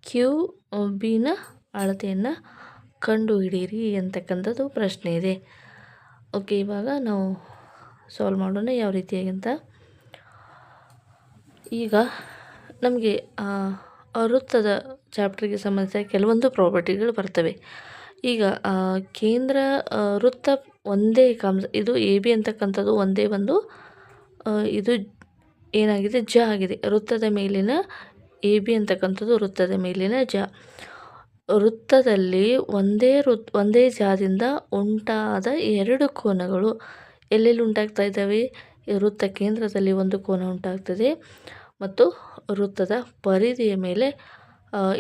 ಕ್ಯೂ ಬಿನ ಅಳತೆಯನ್ನು ಕಂಡುಹಿಡಿಯಿರಿ ಅಂತಕ್ಕಂಥದ್ದು ಪ್ರಶ್ನೆ ಇದೆ. ಓಕೆ, ಇವಾಗ ನಾವು ಸಾಲ್ವ್ ಮಾಡೋಣ ಯಾವ ರೀತಿಯಾಗಿ ಅಂತ. ಈಗ ನಮಗೆ ವೃತ್ತದ ಚಾಪ್ಟರ್ಗೆ ಸಂಬಂಧಿಸಿದ ಕೆಲವೊಂದು ಪ್ರಾಪರ್ಟಿಗಳು ಬರ್ತವೆ. ಈಗ ಕೇಂದ್ರ ವೃತ್ತ ಒಂದೇ ಇದು ಎ ಬಿ ಅಂತಕ್ಕಂಥದ್ದು ಒಂದೇ ಒಂದು ಇದು ಏನಾಗಿದೆ? ಜ ಆಗಿದೆ. ವೃತ್ತದ ಮೇಲಿನ ಎ ಬಿ ಅಂತಕ್ಕಂಥದ್ದು ವೃತ್ತದ ಮೇಲಿನ ಜ. ವೃತ್ತದಲ್ಲಿ ಒಂದೇ ಜಾದಿಂದ ಉಂಟಾದ ಎರಡು ಕೋನಗಳು ಎಲ್ಲೆಲ್ಲಿ ಉಂಟಾಗ್ತಾ ಇದ್ದಾವೆ? ವೃತ್ತ ಕೇಂದ್ರದಲ್ಲಿ ಒಂದು ಕೋನ ಉಂಟಾಗ್ತದೆ ಮತ್ತು ವೃತ್ತದ ಪರಿಧಿಯ ಮೇಲೆ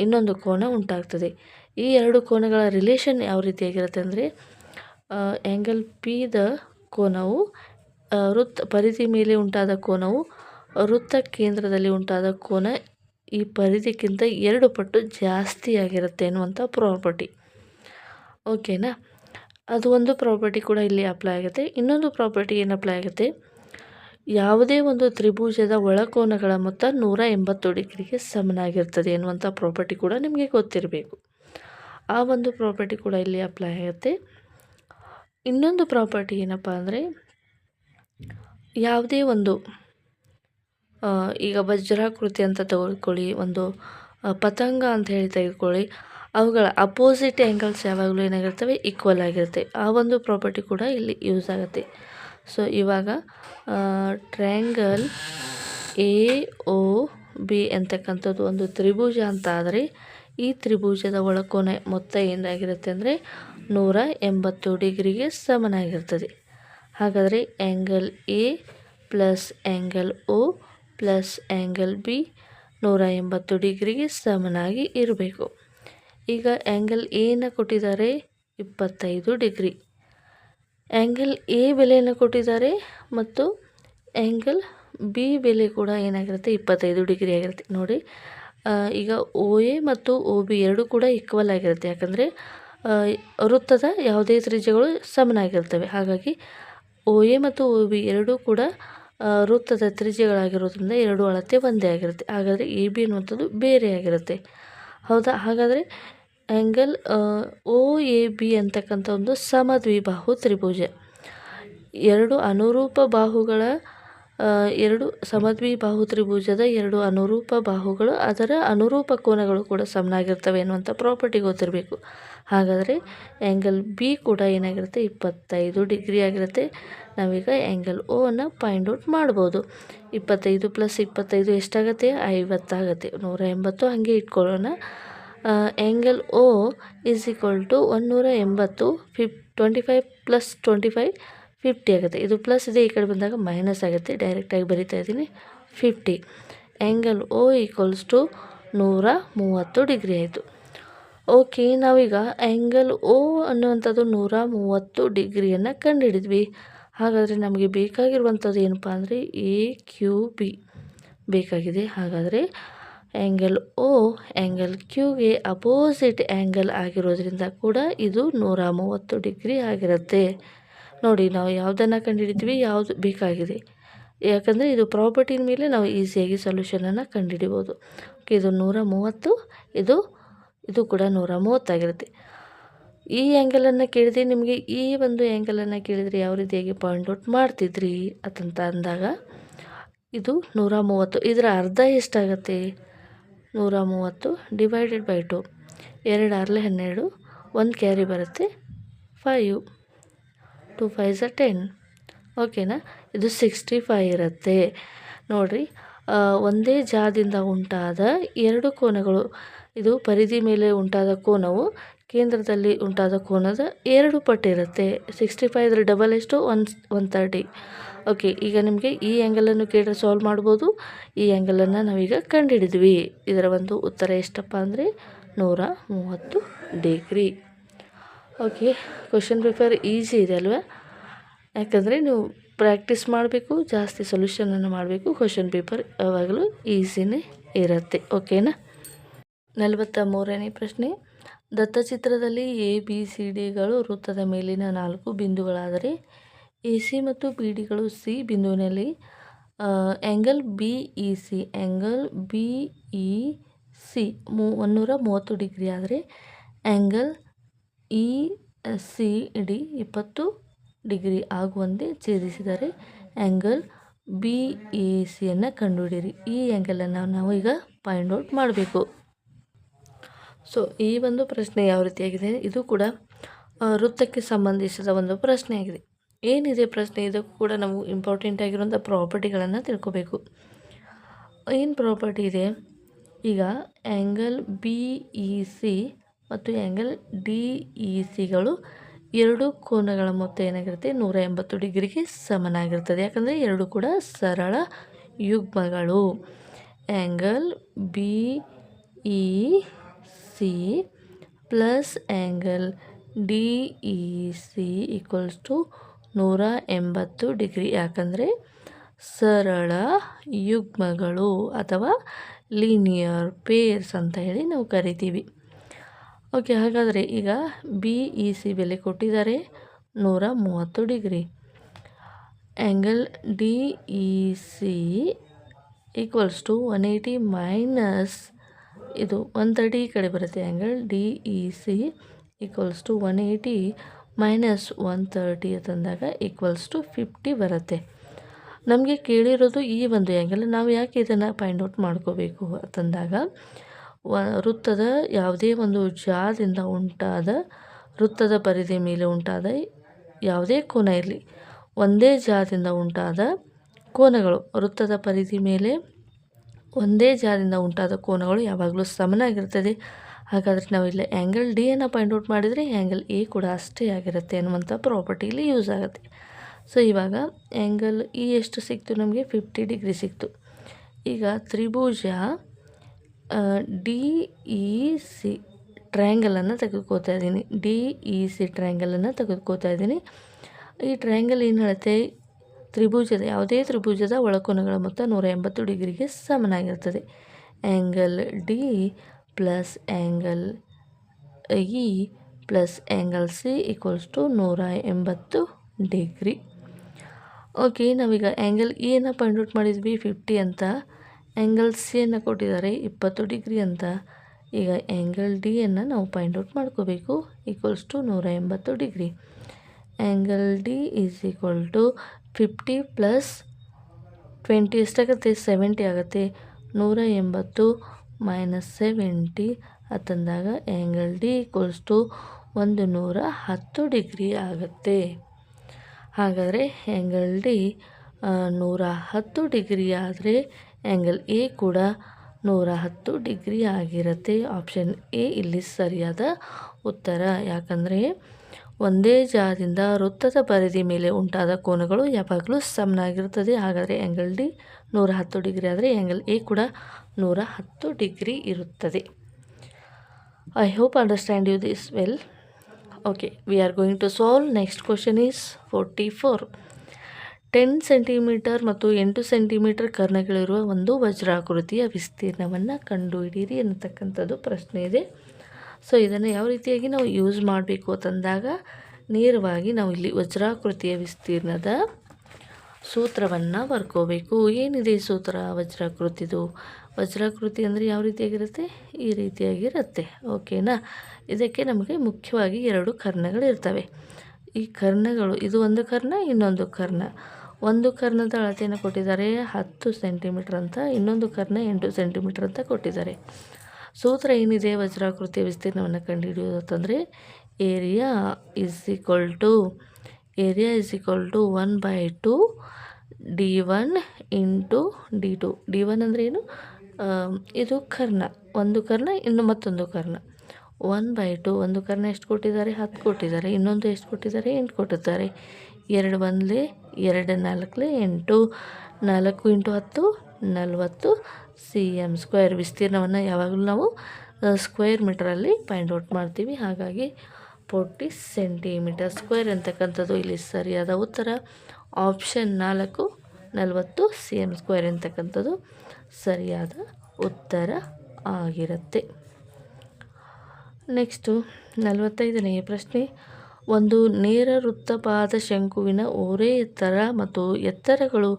ಇನ್ನೊಂದು ಕೋನ ಉಂಟಾಗ್ತದೆ. ಈ ಎರಡು ಕೋನಗಳ ರಿಲೇಷನ್ ಯಾವ ರೀತಿಯಾಗಿರುತ್ತೆ ಅಂದರೆ, ಆ್ಯಂಗಲ್ ಪಿದ ಕೋನವು ವೃತ್ತ ಪರಿಧಿ ಮೇಲೆ ಉಂಟಾದ ಕೋನವು ವೃತ್ತ ಕೇಂದ್ರದಲ್ಲಿ ಉಂಟಾದ ಕೋನ ಈ ಪರಿಧಿಗಿಂತ 2 ಪಟ್ಟು ಜಾಸ್ತಿ ಆಗಿರುತ್ತೆ ಅನ್ನುವಂಥ ಪ್ರಾಪರ್ಟಿ. ಓಕೆನಾ? ಅದು ಒಂದು ಪ್ರಾಪರ್ಟಿ ಕೂಡ ಇಲ್ಲಿ ಅಪ್ಲೈ ಆಗುತ್ತೆ. ಇನ್ನೊಂದು ಪ್ರಾಪರ್ಟಿ ಏನು ಅಪ್ಲೈ ಆಗುತ್ತೆ, ಯಾವುದೇ ಒಂದು ತ್ರಿಭುಜದ ಒಳಕೋನಗಳ ಮೊತ್ತ 180 ಡಿಗ್ರಿಗೆ ಸಮನಾಗಿರ್ತದೆ ಎನ್ನುವಂಥ ಪ್ರಾಪರ್ಟಿ ಕೂಡ ನಿಮಗೆ ಗೊತ್ತಿರಬೇಕು. ಆ ಒಂದು ಪ್ರಾಪರ್ಟಿ ಕೂಡ ಇಲ್ಲಿ ಅಪ್ಲೈ ಆಗುತ್ತೆ. ಇನ್ನೊಂದು ಪ್ರಾಪರ್ಟಿ ಏನಪ್ಪ ಅಂದರೆ, ಯಾವುದೇ ಒಂದು ಈಗ ವಜ್ರಾಕೃತಿ ಅಂತ ತೆಗೆದುಕೊಳ್ಳಿ, ಒಂದು ಪತಂಗ ಅಂತ ಹೇಳಿ ತೆಗೆದುಕೊಳ್ಳಿ, ಅವುಗಳ ಅಪೋಸಿಟ್ ಆ್ಯಂಗಲ್ಸ್ ಯಾವಾಗಲೂ ಏನಾಗಿರ್ತವೆ, ಈಕ್ವಲ್ ಆಗಿರುತ್ತೆ. ಆ ಒಂದು ಪ್ರಾಪರ್ಟಿ ಕೂಡ ಇಲ್ಲಿ ಯೂಸ್ ಆಗುತ್ತೆ. ಸೊ ಇವಾಗ ಟ್ರಯಾಂಗಲ್ AOB ಅಂತಕ್ಕಂಥದ್ದು ಒಂದು ತ್ರಿಭುಜ ಅಂತ ಆದರೆ, ಈ ತ್ರಿಭುಜದ ಒಳಕೋನ ಮೊತ್ತ ಏನಾಗಿರುತ್ತೆ ಅಂದರೆ 180 ಡಿಗ್ರಿಗೆ ಸಮನಾಗಿರ್ತದೆ. ಹಾಗಾದರೆ angle A plus angle O plus angle B 180 ಡಿಗ್ರಿಗೆ ಸಮನಾಗಿ ಇರಬೇಕು. ಈಗ ಆ್ಯಂಗಲ್ ಎನ ಕೊಟ್ಟಿದ್ದಾರೆ 25 ಡಿಗ್ರಿ, ಆ್ಯಂಗಲ್ A ಬೆಲೆಯನ್ನು ಕೊಟ್ಟಿದ್ದಾರೆ ಮತ್ತು ಆ್ಯಂಗಲ್ B ಬೆಲೆ ಕೂಡ ಏನಾಗಿರುತ್ತೆ 25 ಡಿಗ್ರಿ ಆಗಿರುತ್ತೆ. ನೋಡಿ, ಈಗ OA ಮತ್ತು OB ಎರಡು ಕೂಡ ಈಕ್ವಲ್ ಆಗಿರುತ್ತೆ. ಯಾಕಂದರೆ ವೃತ್ತದ ಯಾವುದೇ ತ್ರಿಜ್ಯಗಳು ಸಮನಾಗಿರ್ತವೆ. ಹಾಗಾಗಿ OA ಮತ್ತು OB ಎರಡೂ ಕೂಡ ವೃತ್ತದ ತ್ರಿಜ್ಯಗಳಾಗಿರೋದ್ರಿಂದ ಎರಡು ಅಳತೆ ಒಂದೇ ಆಗಿರುತ್ತೆ. ಹಾಗಾದರೆ AB ಅನ್ನುವಂಥದ್ದು ಬೇರೆ ಆಗಿರುತ್ತೆ. ಹೌದಾ? ಹಾಗಾದರೆ ಆ್ಯಂಗಲ್ OAB ಅಂತಕ್ಕಂಥ ಒಂದು ಸಮದ್ವಿಬಾಹು ತ್ರಿಭುಜ, ಎರಡು ಅನುರೂಪ ಬಾಹುಗಳ ಎರಡು ಸಮದ್ವಿಬಾಹು ತ್ರಿಭುಜದ ಎರಡು ಅನುರೂಪ ಬಾಹುಗಳು, ಅದರ ಅನುರೂಪ ಕೋನಗಳು ಕೂಡ ಸಮನಾಗಿರ್ತವೆ ಎನ್ನುವಂಥ ಪ್ರಾಪರ್ಟಿ ಗೊತ್ತಿರಬೇಕು. ಹಾಗಾದರೆ ಆ್ಯಂಗಲ್ B ಕೂಡ ಏನಾಗಿರುತ್ತೆ 25 ಡಿಗ್ರಿ ಆಗಿರುತ್ತೆ. ನಾವೀಗ ಆ್ಯಂಗಲ್ O ಅನ್ನು ಫೈಂಡ್ ಔಟ್ ಮಾಡ್ಬೋದು. 25 ಪ್ಲಸ್ 25 ಎಷ್ಟಾಗುತ್ತೆ, 50 ಆಗುತ್ತೆ. 180 ಹಾಗೆ ಇಟ್ಕೊಳ್ಳೋಣ. Angle O is equal to 180 25 plus 25 50 ಆಗುತ್ತೆ. ಇದು ಪ್ಲಸ್ ಇದೆ, ಈ ಕಡೆ ಬಂದಾಗ ಮೈನಸ್ ಆಗುತ್ತೆ. ಡೈರೆಕ್ಟಾಗಿ ಬರಿತಾ ಇದ್ದೀನಿ 50. Angle O equals to 130 degree ಆಯಿತು. ಓಕೆ, ನಾವೀಗ ಆ್ಯಂಗಲ್ O ಅನ್ನುವಂಥದ್ದು 130 ಡಿಗ್ರಿಯನ್ನು ಕಂಡುಹಿಡಿದ್ವಿ. ಹಾಗಾದರೆ ನಮಗೆ ಬೇಕಾಗಿರುವಂಥದ್ದು ಏನಪ್ಪ ಅಂದರೆ AQB ಬೇಕಾಗಿದೆ. ಹಾಗಾದರೆ ಆ್ಯಂಗಲ್ O ಆ್ಯಂಗಲ್ Qಗೆ ಅಪೋಸಿಟ್ ಆ್ಯಂಗಲ್ ಆಗಿರೋದ್ರಿಂದ ಕೂಡ ಇದು 130 ಡಿಗ್ರಿ ಆಗಿರುತ್ತೆ. ನೋಡಿ, ನಾವು ಯಾವುದನ್ನು ಕಂಡುಹಿಡಿದ್ವಿ, ಯಾವುದು ಬೇಕಾಗಿದೆ. ಯಾಕಂದರೆ ಇದು ಪ್ರಾಪರ್ಟಿನ ಮೇಲೆ ನಾವು ಈಸಿಯಾಗಿ ಸೊಲ್ಯೂಷನನ್ನು ಕಂಡುಹಿಡಿಬೋದು. ಓಕೆ, ಇದು 130, ಇದು ಕೂಡ 130 ಆಗಿರುತ್ತೆ. ಈ ಆ್ಯಂಗಲನ್ನು ಕೇಳಿದ್ರೆ ನಿಮಗೆ ಈ ಒಂದು ಆ್ಯಂಗಲನ್ನು ಕೇಳಿದರೆ ಯಾವ ರೀತಿಯಾಗಿ ಪಾಯಿಂಟ್ ಔಟ್ ಮಾಡ್ತಿದ್ರಿ ಅಂತ ಅಂದಾಗ, ಇದು 130, ಇದರ ಅರ್ಧ ಎಷ್ಟಾಗುತ್ತೆ, 130 ಡಿವೈಡೆಡ್ ಬೈ 2, 2 ಆರ್ಲೆ 12, 1 ಕ್ಯಾರಿ ಬರುತ್ತೆ 5, 2 5 10. ಓಕೆನಾ? ಇದು 65 ಇರುತ್ತೆ. ನೋಡಿರಿ, ಒಂದೇ ಜಾದಿಂದ ಉಂಟಾದ ಎರಡು ಕೋನಗಳು, ಇದು ಪರಿಧಿ ಮೇಲೆ ಉಂಟಾದ ಕೋನವು ಕೇಂದ್ರದಲ್ಲಿ ಉಂಟಾದ ಕೋನದ 2 ಪಟ್ಟಿರುತ್ತೆ. 65 ಇದರ ಡಬಲ್ ಎಷ್ಟು, 130. ಓಕೆ, ಈಗ ನಿಮಗೆ ಈ ಆ್ಯಂಗಲನ್ನು ಕೇಳಿದ್ರೆ ಸಾಲ್ವ್ ಮಾಡ್ಬೋದು. ಈ ಆ್ಯಂಗಲನ್ನು ನಾವೀಗ ಕಂಡುಹಿಡಿದ್ವಿ. ಇದರ ಒಂದು ಉತ್ತರ ಎಷ್ಟಪ್ಪ ಅಂದರೆ 130 degree. Okay, question paper easy ಇದೆ ಅಲ್ವಾ? ಯಾಕಂದರೆ ನೀವು ಪ್ರಾಕ್ಟೀಸ್ ಮಾಡಬೇಕು, ಜಾಸ್ತಿ ಸೊಲ್ಯೂಷನನ್ನು ಮಾಡಬೇಕು. ಕ್ವೆಶ್ಚನ್ ಪೇಪರ್ ಯಾವಾಗಲೂ ಈಸಿನೇ ಇರುತ್ತೆ. ಓಕೆನಾ? 43ನೇ ಪ್ರಶ್ನೆ, ದತ್ತಚಿತ್ರದಲ್ಲಿ ABCDಗಳು ವೃತ್ತದ ಮೇಲಿನ 4 ಬಿಂದುಗಳಾದರೆ AC ಮತ್ತು BDಗಳು C ಬಿಂದುವಿನಲ್ಲಿ ಆ್ಯಂಗಲ್ BEC 130 ಡಿಗ್ರಿ ಆದರೆ ಆ್ಯಂಗಲ್ ECD 20 ಡಿಗ್ರಿ ಆಗುವಂತೆ ಛೇದಿಸಿದರೆ ಆ್ಯಂಗಲ್ BACಯನ್ನು ಕಂಡುಹಿಡಿಯಿರಿ. ಈ ಆ್ಯಂಗಲನ್ನು ನಾವು ಈಗ ಫೈಂಡ್ ಔಟ್ ಮಾಡಬೇಕು. ಸೊ ಈ ಒಂದು ಪ್ರಶ್ನೆ ಯಾವ ರೀತಿಯಾಗಿದೆ, ಇದು ಕೂಡ ವೃತ್ತಕ್ಕೆ ಸಂಬಂಧಿಸಿದ ಒಂದು ಪ್ರಶ್ನೆ ಆಗಿದೆ. ಏನಿದೆ ಪ್ರಶ್ನೆ, ಇದಕ್ಕೂ ಕೂಡ ನಾವು ಇಂಪಾರ್ಟೆಂಟ್ ಆಗಿರುವಂಥ ಪ್ರಾಪರ್ಟಿಗಳನ್ನು ತಿಳ್ಕೋಬೇಕು. ಏನು ಪ್ರಾಪರ್ಟಿ ಇದೆ, ಈಗ ಆ್ಯಂಗಲ್ BEC ಮತ್ತು ಆ್ಯಂಗಲ್ DECಗಳು ಎರಡು ಕೋನಗಳ ಮೊತ್ತ ಏನಾಗಿರುತ್ತೆ 180 ಡಿಗ್ರಿಗೆ ಸಮನಾಗಿರ್ತದೆ. ಯಾಕಂದರೆ ಎರಡು ಕೂಡ ಸರಳ ಯುಗ್ಮಗಳು. Angle BEC plus angle DEC equals to 180 degree. ಯಾಕಂದರೆ ಸರಳ ಯುಗ್ಮಗಳು ಅಥವಾ ಲೀನಿಯರ್ ಪೇರ್ಸ್ ಅಂತ ಹೇಳಿ ನಾವು ಕರಿತೀವಿ. ಓಕೆ, ಹಾಗಾದರೆ ಈಗ ಬಿ ಇ ಸಿ ಬೆಲೆ ಕೊಟ್ಟಿದ್ದಾರೆ 130 degree. Angle D E C equals to 180 minus ಇದು 130 ಈ ಕಡೆ ಬರುತ್ತೆ. Angle D E C equals to 180 minus 130 ಅಂತಂದಾಗ ಈಕ್ವಲ್ಸ್ ಟು 50 ಬರುತ್ತೆ. ನಮಗೆ ಕೇಳಿರೋದು ಈ ಒಂದು ಆ್ಯಂಗಲ್. ನಾವು ಯಾಕೆ ಇದನ್ನು ಫೈಂಡ್ ಔಟ್ ಮಾಡ್ಕೋಬೇಕು ಅಂತಂದಾಗ, ವೃತ್ತದ ಯಾವುದೇ ಒಂದು ಜಾದಿಂದ ಉಂಟಾದ ವೃತ್ತದ ಪರಿಧಿ ಮೇಲೆ ಉಂಟಾದ ಯಾವುದೇ ಕೋನ ಇರಲಿ, ಒಂದೇ ಜಾದಿಂದ ಉಂಟಾದ ಕೋನಗಳು ವೃತ್ತದ ಪರಿಧಿ ಮೇಲೆ ಒಂದೇ ಜಾದಿಂದ ಉಂಟಾದ ಕೋನಗಳು ಯಾವಾಗಲೂ ಸಮನಾಗಿರ್ತದೆ. ಹಾಗಾದರೆ ನಾವು ಇಲ್ಲಿ ಆ್ಯಂಗಲ್ ಡಿಯನ್ನು ಫೈಂಡ್ ಔಟ್ ಮಾಡಿದರೆ ಆ್ಯಂಗಲ್ ಎ ಕೂಡ ಅಷ್ಟೇ ಆಗಿರುತ್ತೆ ಅನ್ನುವಂಥ ಪ್ರಾಪರ್ಟಿ ಇಲ್ಲಿ ಯೂಸ್ ಆಗುತ್ತೆ. ಸೊ ಇವಾಗ ಆ್ಯಂಗಲ್ ಇ ಎಷ್ಟು ಸಿಕ್ತು ನಮಗೆ? 50 ಡಿಗ್ರಿ ಸಿಕ್ತು. ಈಗ ತ್ರಿಭುಜ ಡಿ ಇ ಸಿ ಟ್ರಯಾಂಗಲನ್ನು ತೆಗೆದುಕೋತಾ ಇದ್ದೀನಿ. ಡಿ ಇ ಸಿ ಟ್ರಯಾಂಗಲನ್ನು ತೆಗೆದುಕೋತಾ ಇದ್ದೀನಿ. ಈ ಟ್ರಯಾಂಗಲ್ ಏನು ಹೇಳುತ್ತೆ? ತ್ರಿಭುಜದ ಯಾವುದೇ ತ್ರಿಭುಜದ ಒಳಕೋನಗಳ ಮೊತ್ತ 180 ಡಿಗ್ರಿಗೆ ಸಮನಾಗಿರ್ತದೆ. Angle D plus angle E plus angle C equals to 180 degree. Okay, ನಾವೀಗ ಆ್ಯಂಗಲ್ ಇಯನ್ನು ಫೈಂಡ್ ಔಟ್ ಮಾಡಿದ್ವಿ 50 ಅಂತ, ಆ್ಯಂಗಲ್ ಸಿಯನ್ನು ಕೊಟ್ಟಿದ್ದಾರೆ 20 ಡಿಗ್ರಿ ಅಂತ. ಈಗ ಆ್ಯಂಗಲ್ ಡಿಯನ್ನು ನಾವು ಫೈಂಡ್ ಔಟ್ ಮಾಡ್ಕೋಬೇಕು. Equals to 180 degree. Angle D is equal to 50 plus 20 ಎಷ್ಟಾಗುತ್ತೆ? 70 ಆಗುತ್ತೆ. 180 ಮೈನಸ್ 70 ಅಂತಂದಾಗ angle D equals to 110 degree ಆಗುತ್ತೆ. ಹಾಗಾದರೆ ಆ್ಯಂಗಲ್ ಡಿ 110 ಡಿಗ್ರಿ ಆದರೆ ಆ್ಯಂಗಲ್ ಎ ಕೂಡ 110 ಡಿಗ್ರಿ ಆಗಿರುತ್ತೆ. ಆಪ್ಷನ್ ಎ ಇಲ್ಲಿ ಸರಿಯಾದ ಉತ್ತರ. ಯಾಕಂದರೆ ಒಂದೇ ಜಾಗದಿಂದ ವೃತ್ತದ ಪರಿಧಿ ಮೇಲೆ ಉಂಟಾದ ಕೋನಗಳು ಯಾವಾಗಲೂ ಸಮನಾಗಿರುತ್ತದೆ. ಹಾಗಾದರೆ ಆ್ಯಂಗಲ್ ಡಿ 110 ಡಿಗ್ರಿ ಆದರೆ ಆ್ಯಂಗಲ್ ಎ ಕೂಡ 110 ಡಿಗ್ರಿ ಇರುತ್ತದೆ. I hope understand you this well. Okay, we are going to solve. Next question is 44. 10 centimetre ಮತ್ತು 8 ಸೆಂಟಿಮೀಟರ್ ಕರ್ಣಗಳಿರುವ ಒಂದು ವಜ್ರಾಕೃತಿಯ ವಿಸ್ತೀರ್ಣವನ್ನು ಕಂಡುಹಿಡಿಯಿರಿ ಅನ್ನತಕ್ಕಂಥದ್ದು ಪ್ರಶ್ನೆ ಇದೆ. ಸೊ ಇದನ್ನು ಯಾವ ರೀತಿಯಾಗಿ ನಾವು ಯೂಸ್ ಮಾಡಬೇಕು ಅಂತಂದಾಗ, ನೇರವಾಗಿ ನಾವು ಇಲ್ಲಿ ವಜ್ರಾಕೃತಿಯ ವಿಸ್ತೀರ್ಣದ ಸೂತ್ರವನ್ನು ಬರ್ಕೋಬೇಕು. ಏನಿದೆ ಸೂತ್ರ ವಜ್ರಾಕೃತಿದು? ವಜ್ರಾಕೃತಿ ಅಂದರೆ ಯಾವ ರೀತಿಯಾಗಿರುತ್ತೆ? ಈ ರೀತಿಯಾಗಿರುತ್ತೆ. ಓಕೆನಾ? ಇದಕ್ಕೆ ನಮಗೆ ಮುಖ್ಯವಾಗಿ 2 ಕರ್ಣಗಳಿರ್ತವೆ. ಈ ಕರ್ಣಗಳು, ಇದು ಒಂದು ಕರ್ಣ, ಇನ್ನೊಂದು ಕರ್ಣ. ಒಂದು ಕರ್ಣದ ಅಳತೆಯನ್ನು ಕೊಟ್ಟಿದ್ದಾರೆ 10 ಸೆಂಟಿಮೀಟರ್ ಅಂತ, ಇನ್ನೊಂದು ಕರ್ಣ 8 ಸೆಂಟಿಮೀಟರ್ ಅಂತ ಕೊಟ್ಟಿದ್ದಾರೆ. ಸೂತ್ರ ಏನಿದೆ ವಜ್ರಾಕೃತಿಯ ವಿಸ್ತೀರ್ಣವನ್ನು ಕಂಡುಹಿಡಿಯೋದು ಅಂತಂದರೆ, area is equal to 1/2 d1 into d2. d1 ಅಂದರೆ ಏನು? ಇದು ಕರ್ಣ, ಒಂದು ಕರ್ಣ, ಇನ್ನು ಮತ್ತೊಂದು ಕರ್ಣ. 1/2, ಒಂದು ಕರ್ಣ ಎಷ್ಟು ಕೊಟ್ಟಿದ್ದಾರೆ? 10 ಕೊಟ್ಟಿದ್ದಾರೆ. ಇನ್ನೊಂದು ಎಷ್ಟು ಕೊಟ್ಟಿದ್ದಾರೆ? 8 ಕೊಟ್ಟಿದ್ದಾರೆ. 2 1 2 4 8, 4 ಇಂಟು 10 40 cm². ವಿಸ್ತೀರ್ಣವನ್ನು ಯಾವಾಗಲೂ ನಾವು ಸ್ಕ್ವೇರ್ ಮೀಟರಲ್ಲಿ ಫೈಂಡ್ ಔಟ್ ಮಾಡ್ತೀವಿ. ಹಾಗಾಗಿ 40 ಸೆಂಟಿಮೀಟರ್ ಸ್ಕ್ವೇರ್ ಅಂತಕ್ಕಂಥದ್ದು ಇಲ್ಲಿ ಸರಿಯಾದ ಉತ್ತರ. ಆಪ್ಷನ್ 4 40 cm² ಅಂತಕ್ಕಂಥದ್ದು ಸರಿಯಾದ ಉತ್ತರ ಆಗಿರುತ್ತೆ. ನೆಕ್ಸ್ಟು 45ನೇ ಪ್ರಶ್ನೆ. ಒಂದು ನೇರ ವೃತ್ತಪಾದ ಶಂಕುವಿನ ಓರೆ ಎತ್ತರ ಮತ್ತು ಎತ್ತರಗಳು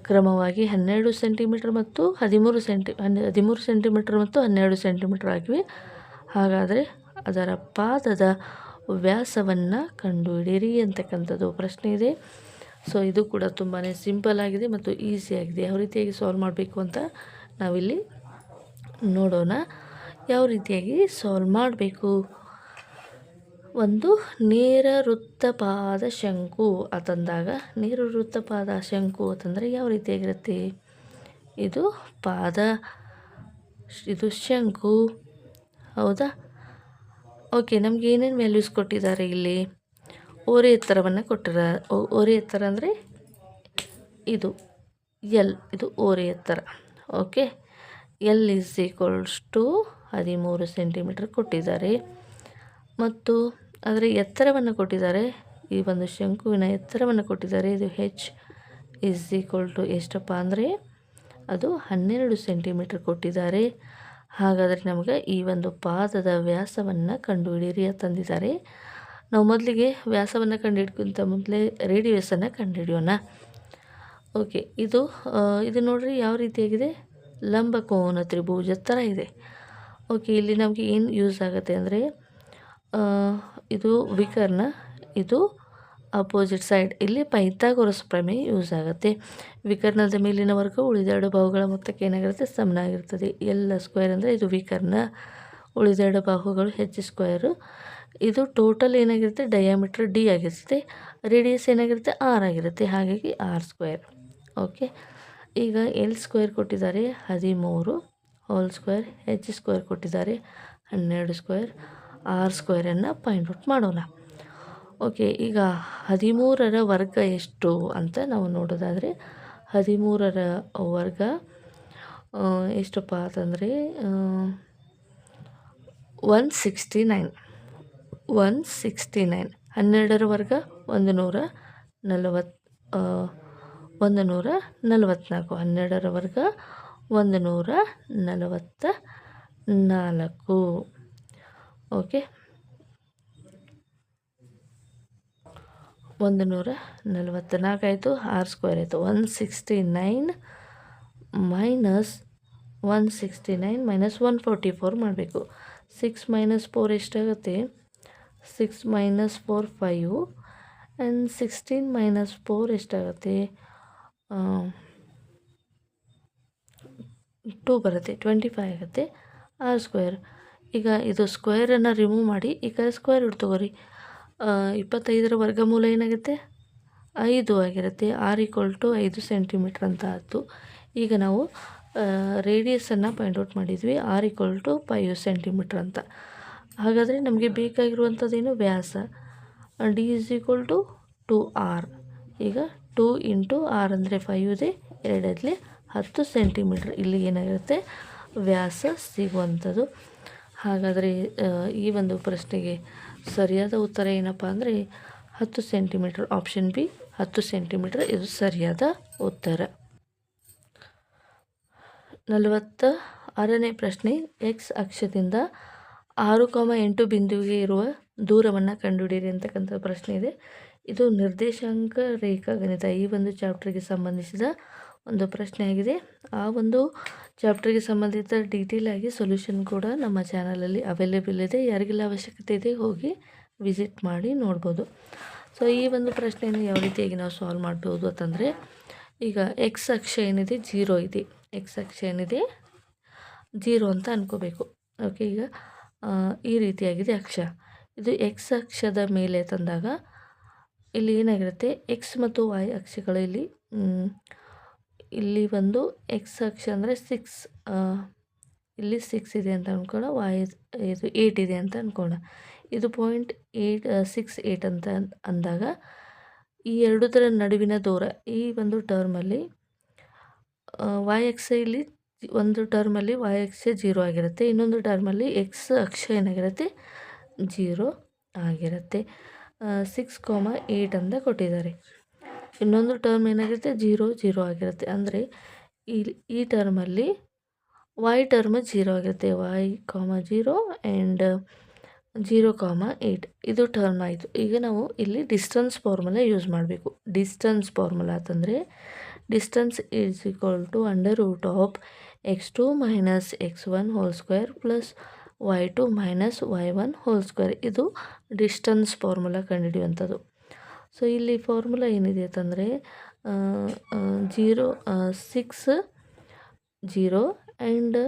ಕ್ರಮವಾಗಿ 12 ಸೆಂಟಿಮೀಟರ್ ಮತ್ತು 13 ಸೆಂಟಿಮೀಟರ್ ಮತ್ತು 12 ಸೆಂಟಿಮೀಟರ್ ಆಗಿವೆ. ಹಾಗಾದರೆ ಅದರ ಪಾದದ ವ್ಯಾಸವನ್ನು ಕಂಡುಹಿಡಿಯಿರಿ ಅಂತಕ್ಕಂಥದ್ದು ಪ್ರಶ್ನೆ ಇದೆ. ಸೊ ಇದು ಕೂಡ ತುಂಬಾ ಸಿಂಪಲ್ ಆಗಿದೆ ಮತ್ತು ಈಸಿಯಾಗಿದೆ. ಯಾವ ರೀತಿಯಾಗಿ ಸಾಲ್ವ್ ಮಾಡಬೇಕು ಅಂತ ನಾವಿಲ್ಲಿ ನೋಡೋಣ. ಯಾವ ರೀತಿಯಾಗಿ ಸಾಲ್ವ್ ಮಾಡಬೇಕು? ಒಂದು ನೇರ ವೃತ್ತಪಾದ ಶಂಕು ಅಂತಂದಾಗ, ನೇರ ವೃತ್ತಪಾದ ಶಂಕು ಅಂತಂದರೆ ಯಾವ ರೀತಿಯಾಗಿರುತ್ತೆ? ಇದು ಪಾದ, ಇದು ಶಂಕು, ಹೌದಾ? ಓಕೆ, ನಮ್ಗೆ ಏನೇನು ವ್ಯಾಲ್ಯೂಸ್ ಕೊಟ್ಟಿದ್ದಾರೆ ಇಲ್ಲಿ? ಓರೆ ಎತ್ತರವನ್ನು ಕೊಟ್ಟಿದ್ದಾರೆ. ಓರೆ ಎತ್ತರ ಅಂದರೆ ಇದು ಎಲ್, ಇದು ಓರೆ ಎತ್ತರ. Okay, L is equals to 13 centimetre ಕೊಟ್ಟಿದ್ದಾರೆ. ಮತ್ತು ಅದರ ಎತ್ತರವನ್ನು ಕೊಟ್ಟಿದ್ದಾರೆ. ಈ ಒಂದು ಶಂಕುವಿನ ಎತ್ತರವನ್ನು ಕೊಟ್ಟಿದ್ದಾರೆ. ಇದು ಹೆಚ್ ಇಸ್ ಈಕ್ವಲ್ ಟು ಎಷ್ಟಪ್ಪ ಅಂದರೆ ಅದು 12 ಸೆಂಟಿಮೀಟರ್ ಕೊಟ್ಟಿದ್ದಾರೆ. ಹಾಗಾದರೆ ನಮಗೆ ಈ ಒಂದು ಪಾದದ ವ್ಯಾಸವನ್ನು ಕಂಡುಹಿಡಿಯಿರಿ ತಂದಿದ್ದಾರೆ. ನಾವು ಮೊದಲಿಗೆ ವ್ಯಾಸವನ್ನು ಕಂಡುಹಿಡ್ಕೊಂತ ಮೊದಲೇ ರೇಡಿಯಸನ್ನು ಕಂಡುಹಿಡಿಯೋಣ. ಓಕೆ, ಇದು ನೋಡ್ರಿ ಯಾವ ರೀತಿಯಾಗಿದೆ, ಲಂಬಕೋನ ತ್ರಿಭುಜದ ಥರ ಇದೆ. ಓಕೆ, ಇಲ್ಲಿ ನಮಗೆ ಏನು ಯೂಸ್ ಆಗುತ್ತೆ ಅಂದರೆ ಇದು ವಿಕರ್ಣ, ಇದು ಅಪೋಸಿಟ್ ಸೈಡ್. ಇಲ್ಲಿ ಪೈಥಾಗೊರಸ್ ಪ್ರಮೇಯ ಯೂಸ್ ಆಗುತ್ತೆ. ವಿಕರ್ಣದ ಮೇಲಿನ ವರ್ಗ ಉಳಿದೆರಡು ಬಾಹುಗಳ ಮೊತ್ತಕ್ಕೆ ಏನಾಗಿರುತ್ತೆ, ಸಮನಾಗಿರ್ತದೆ. ಎಲ್ಲ ಸ್ಕ್ವೇರ್ ಅಂದರೆ ಇದು ವಿಕರ್ಣ, ಉಳಿದೆರಡು ಬಾಹುಗಳು ಹೆಚ್ ಸ್ಕ್ವೇರು. ಇದು ಟೋಟಲ್ ಏನಾಗಿರುತ್ತೆ, ಡಯಾಮೀಟ್ರ್ ಡಿ ಆಗಿರುತ್ತೆ, ರೇಡಿಯಸ್ ಏನಾಗಿರುತ್ತೆ, ಆರ್ ಆಗಿರುತ್ತೆ. ಹಾಗಾಗಿ ಆರ್ ಸ್ಕ್ವೇರ್. ಓಕೆ, ಈಗ ಎಲ್ ಸ್ಕ್ವೇರ್ ಕೊಟ್ಟಿದ್ದಾರೆ 13 ಹೋಲ್ ಸ್ಕ್ವೇರ್, ಹೆಚ್ ಸ್ಕ್ವೇರ್ ಕೊಟ್ಟಿದ್ದಾರೆ 12 ಸ್ಕ್ವೇರ್, ಆರ್ ಸ್ಕ್ವೇರನ್ನು ಫೈಂಡ್ ಔಟ್ ಮಾಡೋಣ. ಓಕೆ, ಈಗ 13ರ ವರ್ಗ ಎಷ್ಟು ಅಂತ ನಾವು ನೋಡೋದಾದರೆ 13ರ ವರ್ಗ ಎಷ್ಟಪ್ಪ ಅಂತಂದರೆ 169. 12ರ ವರ್ಗ 144. 12ರ ವರ್ಗ 144. ಓಕೆ, 144 ಆಯಿತು, ಆರ್ ಸ್ಕ್ವೇರ್ ಆಯಿತು. 169 ಮೈನಸ್ 144 ಮಾಡಬೇಕು. 6 - 4 ಎಷ್ಟಾಗುತ್ತೆ, 6 - 4 5 ಆ್ಯಂಡ್ 16 - 4 ಎಷ್ಟಾಗುತ್ತೆ, 2 ಬರುತ್ತೆ, 25 ಆಗುತ್ತೆ. R square. ಈಗ ಇದು ಸ್ಕ್ವೇರನ್ನು ರಿಮೂವ್ ಮಾಡಿ ಈಗ ಸ್ಕ್ವೇರ್ ರೂಟ್ ತೊಗೊರಿ. 25ರ ವರ್ಗಮೂಲ ಏನಾಗುತ್ತೆ, 5 ಆಗಿರುತ್ತೆ. ಆರ್ = 5 ಸೆಂಟಿಮೀಟ್ರ್ ಅಂತ ಆಯಿತು. ಈಗ ನಾವು ರೇಡಿಯಸನ್ನು ಫೈಂಡ್ ಔಟ್ ಮಾಡಿದ್ವಿ, ಆರ್ = 5 ಸೆಂಟಿಮೀಟ್ರ್ ಅಂತ. ಹಾಗಾದರೆ ನಮಗೆ ಬೇಕಾಗಿರುವಂಥದ್ದೇನು, ವ್ಯಾಸ. D = 2r. ಈಗ 2 × r ಅಂದರೆ 5 ಇದೆ, 2 10 ಸೆಂಟಿಮೀಟ್ರ್. ಇಲ್ಲಿ ಏನಾಗಿರುತ್ತೆ, ವ್ಯಾಸ ಸಿಗುವಂಥದ್ದು. ಹಾಗಾದರೆ ಈ ಒಂದು ಪ್ರಶ್ನೆಗೆ ಸರಿಯಾದ ಉತ್ತರ ಏನಪ್ಪ ಅಂದರೆ 10 ಸೆಂಟಿಮೀಟ್ರ್. ಆಪ್ಷನ್ ಬಿ 10 ಸೆಂಟಿಮೀಟ್ರ್ ಇದು ಸರಿಯಾದ ಉತ್ತರ. 46ನೇ ಪ್ರಶ್ನೆ, ಎಕ್ಸ್ ಅಕ್ಷದಿಂದ 6,8 ಬಿಂದುವಿಗೆ ಇರುವ ದೂರವನ್ನು ಕಂಡುಹಿಡಿಯಿರಿ ಅಂತಕ್ಕಂಥ ಪ್ರಶ್ನೆ ಇದೆ. ಇದು ನಿರ್ದೇಶಾಂಕ ರೇಖಾಗಣಿತ ಈ ಒಂದು ಚಾಪ್ಟರ್ಗೆ ಸಂಬಂಧಿಸಿದ ಒಂದು ಪ್ರಶ್ನೆ ಆಗಿದೆ. ಆ ಒಂದು ಚಾಪ್ಟರ್ಗೆ ಸಂಬಂಧಿತ ಡೀಟೇಲ್ ಆಗಿ ಸೊಲ್ಯೂಷನ್ ಕೂಡ ನಮ್ಮ ಚಾನಲಲ್ಲಿ ಅವೈಲೇಬಲ್ ಇದೆ. ಯಾರಿಗೆಲ್ಲ ಅವಶ್ಯಕತೆ ಇದೆ ಹೋಗಿ ವಿಸಿಟ್ ಮಾಡಿ ನೋಡ್ಬೋದು. ಸೊ ಈ ಒಂದು ಪ್ರಶ್ನೆಯನ್ನು ಯಾವ ರೀತಿಯಾಗಿ ನಾವು ಸಾಲ್ವ್ ಮಾಡ್ಬೋದು ಅಂತಂದರೆ, ಈಗ ಎಕ್ಸ್ ಅಕ್ಷ ಏನಿದೆ 0 ಇದೆ, ಎಕ್ಸ್ ಅಕ್ಷ ಏನಿದೆ 0 ಅಂತ ಅನ್ಕೋಬೇಕು. ಓಕೆ, ಈಗ ಈ ರೀತಿಯಾಗಿದೆ ಅಕ್ಷ. ಇದು ಎಕ್ಸ್ ಅಕ್ಷದ ಮೇಲೆ ತಂದಾಗ ಇಲ್ಲಿ ಏನಾಗಿರುತ್ತೆ, ಎಕ್ಸ್ ಮತ್ತು ವೈ ಅಕ್ಷಗಳು ಇಲ್ಲಿ ಒಂದು ಎಕ್ಸ್ ಅಕ್ಷ ಅಂದರೆ 6, ಇಲ್ಲಿ 6 ಇದೆ ಅಂತ ಅಂದ್ಕೊಳ್ಳೋ, ವೈ ಇದು 8 ಇದೆ ಅಂತ ಅಂದ್ಕೊಳ್ಳೋಣ. ಇದು 0.68 ಅಂತ ಅಂದಾಗ ಈ ಎರಡರ ನಡುವಿನ ದೂರ ಈ ಒಂದು ಟರ್ಮಲ್ಲಿ ವೈ ಅಕ್ಷ ಇಲ್ಲಿ ಒಂದು ಟರ್ಮಲ್ಲಿ ವೈ ಅಕ್ಷ 0 ಆಗಿರುತ್ತೆ, ಇನ್ನೊಂದು ಟರ್ಮಲ್ಲಿ ಎಕ್ಸ್ ಅಕ್ಷ ಏನಾಗಿರುತ್ತೆ 0 ಆಗಿರುತ್ತೆ. 6,8 ಅಂತ ಕೊಟ್ಟಿದ್ದಾರೆ. ಇನ್ನೊಂದು ಟರ್ಮ್ ಏನಾಗಿರುತ್ತೆ 0 0 ಆಗಿರುತ್ತೆ. ಅಂದರೆ ಈ ಟರ್ಮಲ್ಲಿ ವೈ ಟರ್ಮ್ 0 ಆಗಿರುತ್ತೆ, y, 0 ಆ್ಯಂಡ್ 0,8 ಇದು ಟರ್ಮ್ ಆಯಿತು. ಈಗ ನಾವು ಇಲ್ಲಿ ಡಿಸ್ಟೆನ್ಸ್ ಫಾರ್ಮುಲಾ ಯೂಸ್ ಮಾಡಬೇಕು. ಡಿಸ್ಟೆನ್ಸ್ ಫಾರ್ಮುಲಾ ಅಂತಂದರೆ distance √(x2 - x1) whole square plus y2 - y1 whole square. ಇದು ಡಿಸ್ಟೆನ್ಸ್ ಫಾರ್ಮುಲಾ ಕಂಡುಹಿಡಿಯುವಂಥದ್ದು. ಸೊ ಇಲ್ಲಿ ಫಾರ್ಮುಲಾ ಏನಿದೆ ಅಂತಂದರೆ 6 0 ಆ್ಯಂಡ್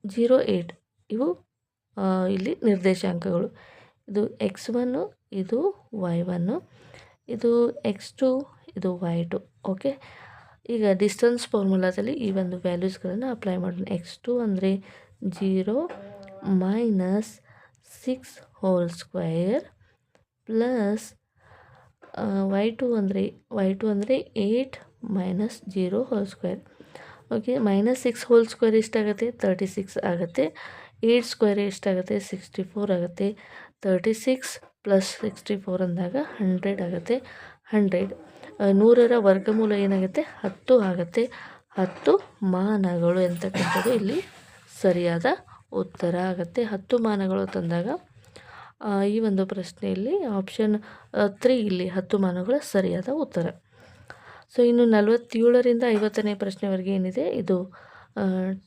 0,8 ಇವು ಇಲ್ಲಿ ನಿರ್ದೇಶಾಂಕಗಳು. ಇದು x1, ಇದು y1, ಇದು x2, ಇದು y2. ಓಕೆ, ಈಗ ಡಿಸ್ಟೆನ್ಸ್ ಫಾರ್ಮುಲಾದಲ್ಲಿ ಈ ಒಂದು ವ್ಯಾಲ್ಯೂಸ್ಗಳನ್ನು ಅಪ್ಲೈ ಮಾಡೋಣ. x2 ಅಂದರೆ 0 - 6 ಹೋಲ್ ಸ್ಕ್ವೇರ್ ಪ್ಲಸ್ y2 ಅಂದರೆ 8 - 0 whole square. Okay, -6 whole square ಎಷ್ಟಾಗುತ್ತೆ 36 ಆಗುತ್ತೆ. 8 ಸ್ಕ್ವೇರ್ ಎಷ್ಟಾಗುತ್ತೆ 64 ಆಗುತ್ತೆ. 36 + 64 ಅಂದಾಗ 100 ಆಗುತ್ತೆ. 100ರ ವರ್ಗಮೂಲ ಏನಾಗುತ್ತೆ 10 ಆಗುತ್ತೆ. 10 ಮಾನಗಳು ಅಂತಕ್ಕಂಥದ್ದು ಇಲ್ಲಿ ಸರಿಯಾದ ಉತ್ತರ ಆಗುತ್ತೆ. 10 ಮಾನಗಳು ತಂದಾಗ ಈ ಒಂದು ಪ್ರಶ್ನೆಯಲ್ಲಿ ಆಪ್ಷನ್ 3 ಇಲ್ಲಿ 10 ಮಾನಗಳು ಸರಿಯಾದ ಉತ್ತರ. ಸೊ ಇನ್ನು 47ರಿಂದ 50ನೇ ಪ್ರಶ್ನೆವರೆಗೆ ಏನಿದೆ ಇದು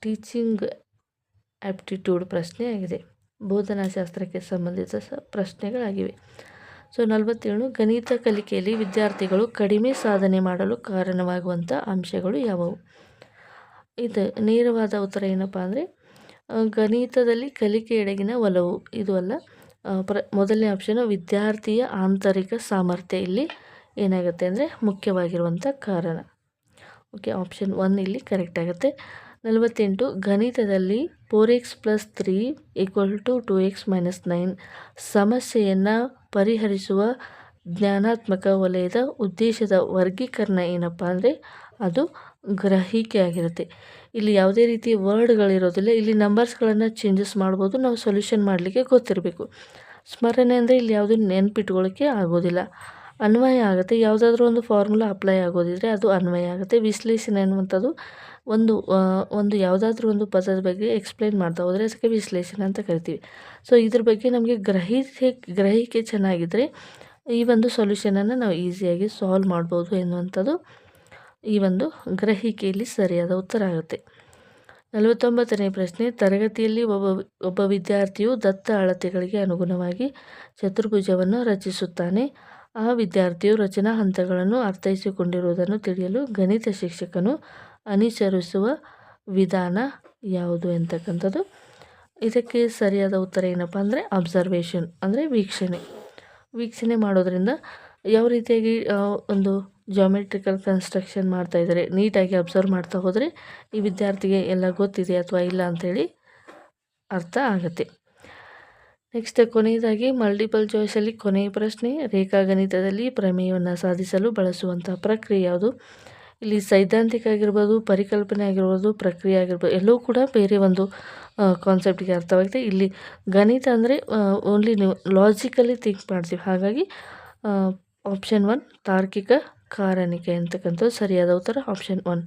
ಟೀಚಿಂಗ್ ಆ್ಯಪ್ಟಿಟ್ಯೂಡ್ ಪ್ರಶ್ನೆ ಆಗಿದೆ. ಬೋಧನಾಶಾಸ್ತ್ರಕ್ಕೆ ಸಂಬಂಧಿತ ಪ್ರಶ್ನೆಗಳಾಗಿವೆ. ಸೊ 47 ಗಣಿತ ಕಲಿಕೆಯಲ್ಲಿ ವಿದ್ಯಾರ್ಥಿಗಳು ಕಡಿಮೆ ಸಾಧನೆ ಮಾಡಲು ಕಾರಣವಾಗುವಂಥ ಅಂಶಗಳು ಯಾವುವು? ಇದು ನೇರವಾದ ಉತ್ತರ ಏನಪ್ಪ ಅಂದರೆ ಗಣಿತದಲ್ಲಿ ಕಲಿಕೆಯೆಡೆಗಿನ ಒಲವು. ಇದು ಅಲ್ಲ. ಮೊದಲನೇ ಆಪ್ಷನು ವಿದ್ಯಾರ್ಥಿಯ ಆಂತರಿಕ ಸಾಮರ್ಥ್ಯ ಇಲ್ಲಿ ಏನಾಗುತ್ತೆ ಅಂದರೆ ಮುಖ್ಯವಾಗಿರುವಂಥ ಕಾರಣ. ಓಕೆ, ಆಪ್ಷನ್ 1 ಇಲ್ಲಿ ಕರೆಕ್ಟ್ ಆಗುತ್ತೆ. 48 ಗಣಿತದಲ್ಲಿ 4x+3 = 2x - 9 ಸಮಸ್ಯೆಯನ್ನು ಪರಿಹರಿಸುವ ಜ್ಞಾನಾತ್ಮಕ ವಲಯದ ಉದ್ದೇಶದ ವರ್ಗೀಕರಣ ಏನಪ್ಪ ಅಂದರೆ ಅದು ಗ್ರಹಿಕೆ ಆಗಿರುತ್ತೆ. ಇಲ್ಲಿ ಯಾವುದೇ ರೀತಿ ವರ್ಡ್ಗಳಿರೋದಿಲ್ಲ. ಇಲ್ಲಿ ನಂಬರ್ಸ್ಗಳನ್ನು ಚೇಂಜಸ್ ಮಾಡ್ಬೋದು. ನಾವು ಸೊಲ್ಯೂಷನ್ ಮಾಡಲಿಕ್ಕೆ ಗೊತ್ತಿರಬೇಕು. ಸ್ಮರಣೆ ಅಂದರೆ ಇಲ್ಲಿ ಯಾವುದೂ ನೆನ್ಪಿಟ್ಕೊಳ್ಳೋಕ್ಕೆ ಆಗೋದಿಲ್ಲ. ಅನ್ವಯ ಆಗುತ್ತೆ. ಯಾವುದಾದ್ರೂ ಒಂದು ಫಾರ್ಮುಲಾ ಅಪ್ಲೈ ಆಗೋದಿದ್ರೆ ಅದು ಅನ್ವಯ ಆಗುತ್ತೆ. ವಿಶ್ಲೇಷಣೆ ಅನ್ನುವಂಥದ್ದು ಒಂದು ಯಾವುದಾದ್ರೂ ಒಂದು ಪದದ ಬಗ್ಗೆ ಎಕ್ಸ್ಪ್ಲೈನ್ ಮಾಡ್ತಾ ಹೋದರೆ ಅದಕ್ಕೆ ವಿಶ್ಲೇಷಣೆ ಅಂತ ಕರಿತೀವಿ. ಸೊ ಇದ್ರ ಬಗ್ಗೆ ನಮಗೆ ಗ್ರಹಿಕೆ ಚೆನ್ನಾಗಿದ್ದರೆ ಈ ಒಂದು ಸೊಲ್ಯೂಷನನ್ನು ನಾವು ಈಸಿಯಾಗಿ ಸಾಲ್ವ್ ಮಾಡ್ಬೋದು ಎನ್ನುವಂಥದ್ದು ಈ ಒಂದು ಗ್ರಹಿಕೆಯಲ್ಲಿ ಸರಿಯಾದ ಉತ್ತರ ಆಗುತ್ತೆ. 49ನೇ ಪ್ರಶ್ನೆ ತರಗತಿಯಲ್ಲಿ ಒಬ್ಬ ವಿದ್ಯಾರ್ಥಿಯು ದತ್ತ ಅಳತೆಗಳಿಗೆ ಅನುಗುಣವಾಗಿ ಚತುರ್ಭುಜವನ್ನು ರಚಿಸುತ್ತಾನೆ. ಆ ವಿದ್ಯಾರ್ಥಿಯು ರಚನಾ ಹಂತಗಳನ್ನು ಅರ್ಥೈಸಿಕೊಂಡಿರುವುದನ್ನು ತಿಳಿಯಲು ಗಣಿತ ಶಿಕ್ಷಕನು ಅನುಸರಿಸುವ ವಿಧಾನ ಯಾವುದು ಅಂತಕ್ಕಂಥದ್ದು. ಇದಕ್ಕೆ ಸರಿಯಾದ ಉತ್ತರ ಏನಪ್ಪ ಅಂದರೆ ಅಬ್ಸರ್ವೇಷನ್ ಅಂದರೆ ವೀಕ್ಷಣೆ ಮಾಡೋದ್ರಿಂದ ಯಾವ ರೀತಿಯಾಗಿ ಒಂದು ಜಾಮೆಟ್ರಿಕಲ್ ಕನ್ಸ್ಟ್ರಕ್ಷನ್ ಮಾಡ್ತಾ ಇದ್ದಾರೆ ನೀಟಾಗಿ ಅಬ್ಸರ್ವ್ ಮಾಡ್ತಾ ಹೋದರೆ ಈ ವಿದ್ಯಾರ್ಥಿಗೆ ಎಲ್ಲ ಗೊತ್ತಿದೆ ಅಥವಾ ಇಲ್ಲ ಅಂಥೇಳಿ ಅರ್ಥ ಆಗುತ್ತೆ. ನೆಕ್ಸ್ಟ್ ಕೊನೆಯದಾಗಿ ಮಲ್ಟಿಪಲ್ ಚಾಯ್ಸಲ್ಲಿ ಕೊನೆಯ ಪ್ರಶ್ನೆ ರೇಖಾಗಣಿತದಲ್ಲಿ ಪ್ರಮೇಯವನ್ನು ಸಾಧಿಸಲು ಬಳಸುವಂಥ ಪ್ರಕ್ರಿಯೆ ಯಾವುದು? ಇಲ್ಲಿ ಸೈದ್ಧಾಂತಿಕ ಆಗಿರ್ಬೋದು, ಪರಿಕಲ್ಪನೆ ಆಗಿರ್ಬೋದು, ಪ್ರಕ್ರಿಯೆ ಆಗಿರ್ಬೋದು ಎಲ್ಲವೂ ಕೂಡ ಬೇರೆ ಒಂದು ಕಾನ್ಸೆಪ್ಟಿಗೆ ಅರ್ಥವಾಗುತ್ತೆ. ಇಲ್ಲಿ ಗಣಿತ ಅಂದರೆ ಓನ್ಲಿ ನೀವು ಲಾಜಿಕಲಿ ಥಿಂಕ್ ಮಾಡ್ತೀವಿ. ಹಾಗಾಗಿ ಆಪ್ಷನ್ 1 ತಾರ್ಕಿಕ ಕಾರಣಿಕೆ ಅಂತಕ್ಕಂಥದ್ದು ಸರಿಯಾದ ಉತ್ತರ option 1.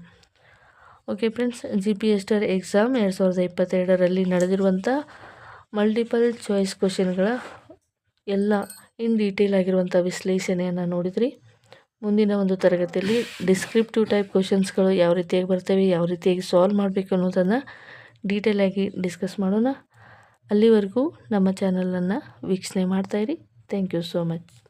Okay friends, GPS exam 2022ರಲ್ಲಿ ನಡೆದಿರುವಂಥ ಮಲ್ಟಿಪಲ್ ಚಾಯ್ಸ್ ಕ್ವಶನ್ಗಳ ಎಲ್ಲ ಇನ್ ಡೀಟೇಲ್ ಆಗಿರುವಂಥ ವಿಶ್ಲೇಷಣೆಯನ್ನು ನೋಡಿದ್ರಿ. ಮುಂದಿನ ಒಂದು ತರಗತಿಯಲ್ಲಿ ಡಿಸ್ಕ್ರಿಪ್ಟಿವ್ ಟೈಪ್ ಕ್ವಶನ್ಸ್ಗಳು ಯಾವ ರೀತಿಯಾಗಿ ಬರ್ತವೆ, ಯಾವ ರೀತಿಯಾಗಿ ಸಾಲ್ವ್ ಮಾಡಬೇಕು ಅನ್ನೋದನ್ನು ಡೀಟೇಲಾಗಿ ಡಿಸ್ಕಸ್ ಮಾಡೋಣ. ಅಲ್ಲಿವರೆಗೂ ನಮ್ಮ ಚಾನಲನ್ನು ವೀಕ್ಷಣೆ ಮಾಡ್ತಾಯಿರಿ. Thank you so much.